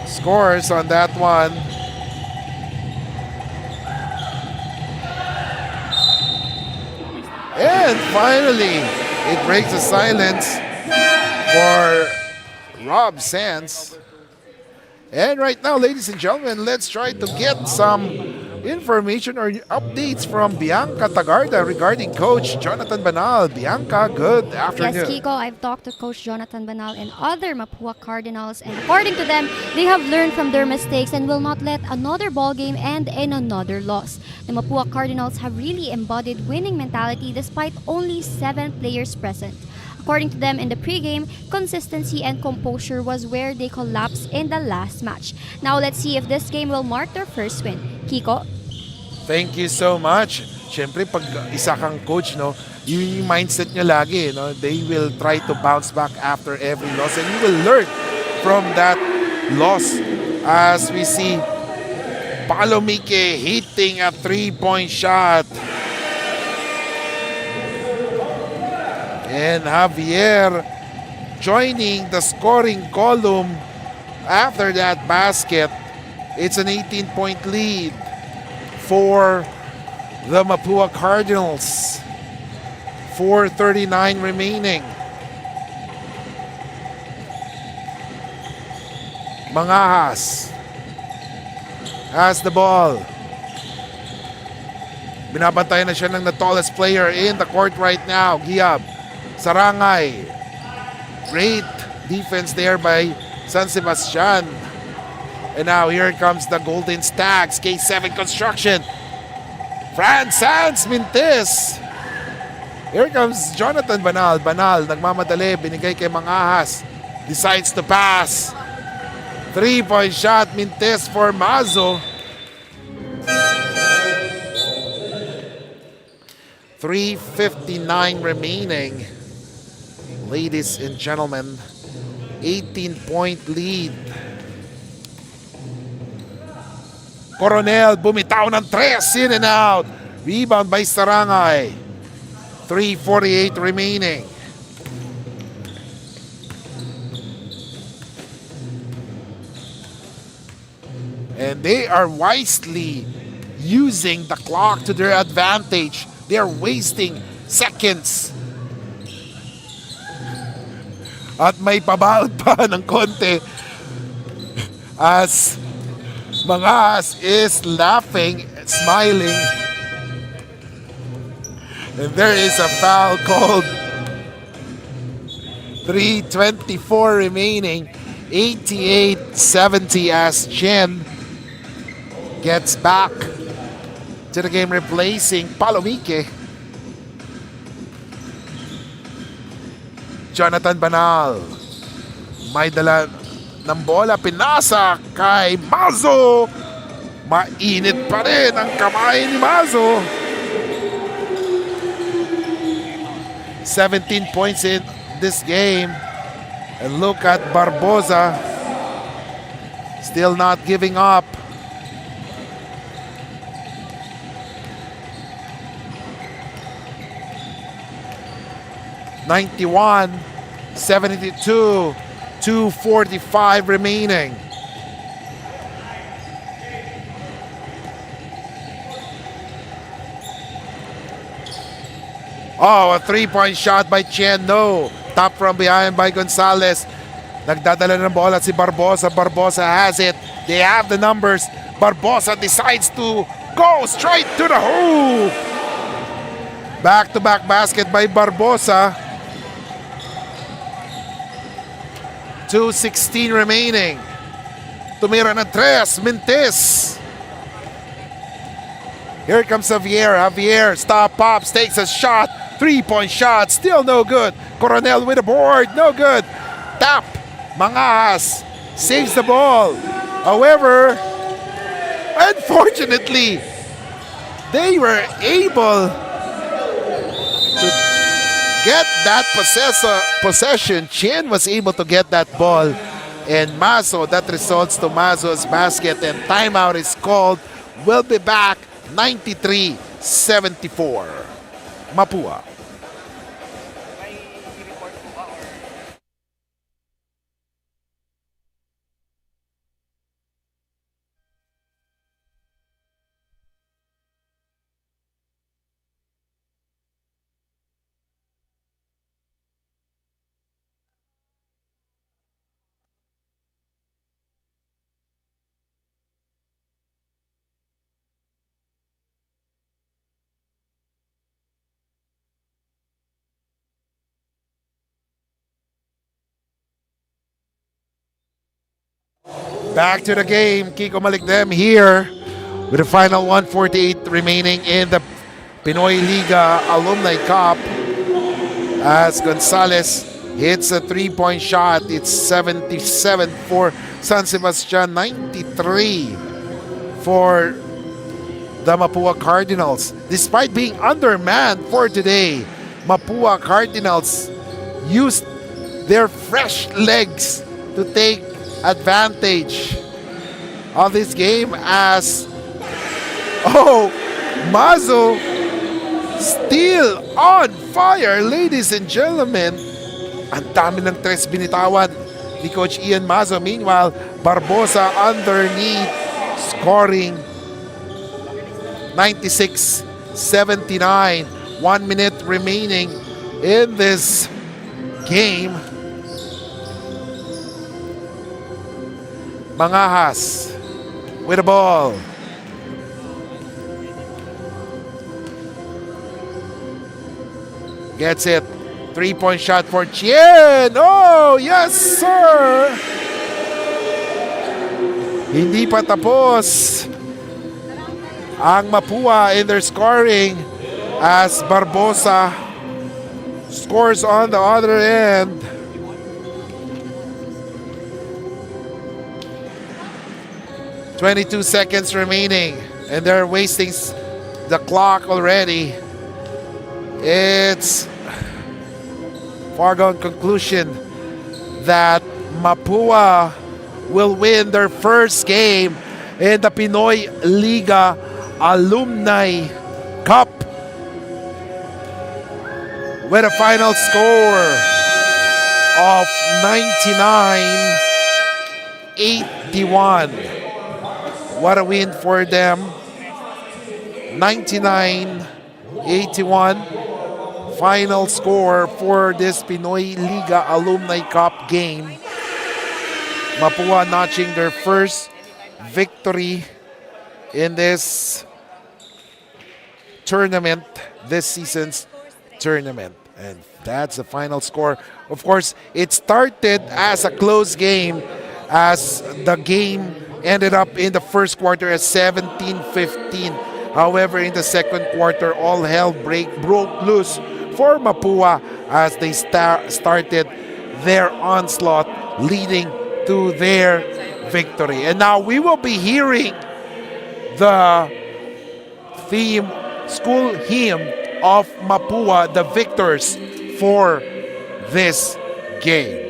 scores on that one. And finally, it breaks the silence for Rob Sands. And right now, ladies and gentlemen, let's try to get some information or updates from Bianca Tagarda regarding Coach Jonathan Banal. Bianca, good afternoon. Yes, Kiko, I've talked to Coach Jonathan Banal and other Mapua Cardinals, and according to them, they have learned from their mistakes and will not let another ball game end in another loss. The Mapua Cardinals have really embodied winning mentality despite only 7 players present. According to them, in the pregame, consistency and composure was where they collapsed in the last match. Now let's see if this game will mark their first win. Kiko? Thank you so much. Siyempre, pag isa kang coach, no, yun yung mindset nyo lagi. No? They will try to bounce back after every loss and you will learn from that loss. As we see, Palomike hitting a 3-point shot. And Javier joining the scoring column after that basket. It's an 18-point lead for the Mapua Cardinals. 4:39 remaining. Mangahas has the ball. Binabantayan na siya ng the tallest player in the court right now, Giab. Sarangay. Great defense there by San Sebastian. And now here comes the Golden Stags, K7 Construction. Franz Sanz Mintis. Here comes Jonathan Banal. Banal, nagmamadali, binigay kay Mangahas. Decides to pass. 3-point shot, Mintis for Mazo. 3:59 remaining. Ladies and gentlemen, 18-point lead. Coronel bumitaw ng 3, in and out. Rebound by Sarangay. 3:48 remaining. And they are wisely using the clock to their advantage. They are wasting seconds. At may pabaon pa ng konti as Mangas is laughing, smiling. And there is a foul called. 3:24 remaining. 88-70 as Chen gets back to the game, replacing Palomike. Jonathan Banal. May dala ng bola, pinasa kay Mazo. Mainit pa rin ang kamay ni Mazo. 17 points in this game. And look at Barbosa. Still not giving up. (91, 72, 2:45 remaining. Oh, a 3-point shot by Chen. No. Top from behind by Gonzalez. Nagdadala ng bola si Barbosa. Barbosa has it. They have the numbers. Barbosa decides to go straight to the hoop. Back-to-back basket by Barbosa. 2:16 remaining. Tumira ng 3, Mintis. Here comes Javier. Javier, stop, pops, takes a shot. 3-point shot, still no good. Coronel with a board, no good. Tap, Mangahas saves the ball. However, unfortunately, they were able to get that possession. Chen was able to get that ball. And Mazo, that results to Mazo's basket, and timeout is called. We'll be back 93-74. Mapua. Back to the game. Kiko Malikdem here with the final 148 remaining in the Pinoyliga Alumni Cup. As Gonzalez hits a 3-point shot, it's 77 for San Sebastian, 93 for the Mapua Cardinals. Despite being undermanned for today, Mapua Cardinals used their fresh legs to take advantage of this game as Mazo still on fire, ladies and gentlemen. Ang dami ng tres binitawan ni Coach Ian Mazo. Meanwhile, Barbosa underneath, scoring 96-79. 1 minute remaining in this game. Mangahas with the ball. Gets it. 3-point shot for Chien. Oh, yes, sir. Hindi pa tapos ang Mapua in their scoring as Barbosa scores on the other end. "22 seconds remaining and they're wasting the clock already. It's foregone conclusion that Mapua will win their first game in the Pinoyliga Alumni Cup with a final score of 99-81. What a win for them. 99-81 final score for this Pinoyliga Alumni Cup game. Mapua notching their first victory in this tournament, this season's tournament. And that's the final score. Of course, it started as a close game as the game ended up in the first quarter as 17-15. However, in the second quarter, all hell broke loose for Mapua as they started their onslaught, leading to their victory. And now we will be hearing the school hymn of Mapua, the victors for this game.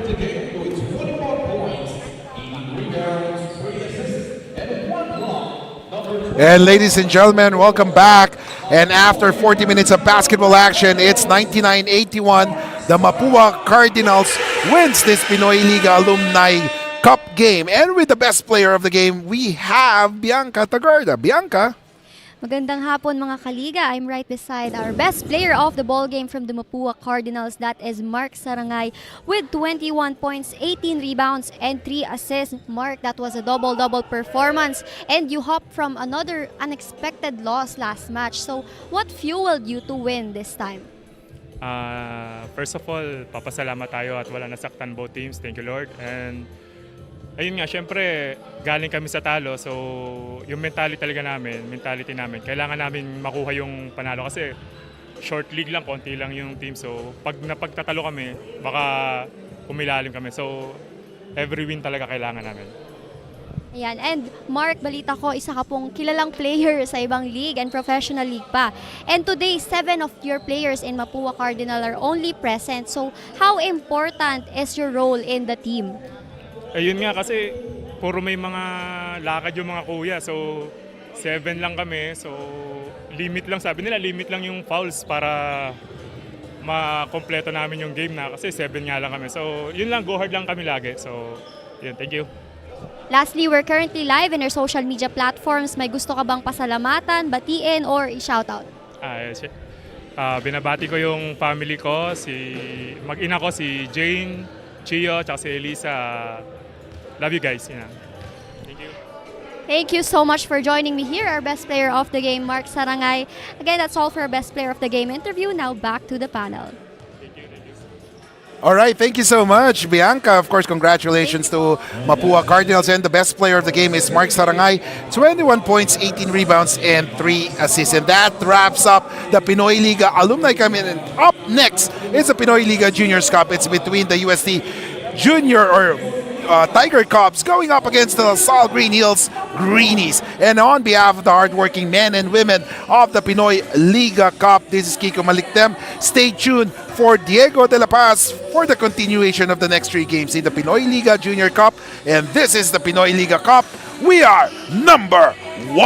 Today with 21 points, 8 rebounds, 3 assists. And ladies and gentlemen, welcome back. And after 40 minutes of basketball action, it's 99-81. The Mapua Cardinals wins this Pinoyliga Alumni Cup game. And with the best player of the game, we have Bianca Tagarda. Bianca? Magandang hapon mga kaliga. I'm right beside our best player of the ball game from the Mapua Cardinals. That is Mark Sarangay with 21 points, 18 rebounds, and 3 assists. Mark, that was a double-double performance. And you hopped from another unexpected loss last match. So what fueled you to win this time? First of all, papasalamat tayo at wala nasaktan both teams. Thank you, Lord. And ayun nga, syempre, galing kami sa talo. So, yung mentality namin, kailangan namin makuha yung panalo kasi short league lang, konti lang yung team. So, pag napagtatalo kami, baka kumilalim kami. So, every win talaga kailangan namin. Ayan. And Mark, balita ko, isa ka pong kilalang player sa ibang league and professional league pa. And today, 7 of your players in Mapua Cardinal are only present. So, how important is your role in the team? Ayun nga, kasi puro may mga lakad yung mga kuya. So, 7 lang kami. So, limit lang. Sabi nila, limit lang yung fouls para makompleto namin yung game na. Kasi 7 nga lang kami. So, yun lang. Go hard lang kami lagi. So, yun. Thank you. Lastly, we're currently live in our social media platforms. May gusto ka bang pasalamatan, batiin, or i-shoutout? Yes. Binabati ko yung family ko. Mag-ina ko si Jane, Chio, tsaka si Elisa. Love you guys. Yeah. Thank you. Thank you so much for joining me here, our best player of the game, Mark Sarangay. Again, that's all for our best player of the game interview. Now back to the panel. All right, thank you so much, Bianca. Of course, congratulations to Mapua Cardinals. And the best player of the game is Mark Sarangay. 21 points, 18 rebounds, and 3 assists. And that wraps up the Pinoyliga Alumni coming in. Up next is the Pinoyliga Juniors Cup. It's between the UST Junior or Tiger Cubs going up against the LaSalle Green Hills Greenies. And on behalf of the hardworking men and women of the Pinoyliga Cup, this is Kiko Maliktem. Stay tuned for Diego de la Paz for the continuation of the next 3 games in the Pinoyliga Junior Cup. And this is the Pinoyliga Cup. We are number 1.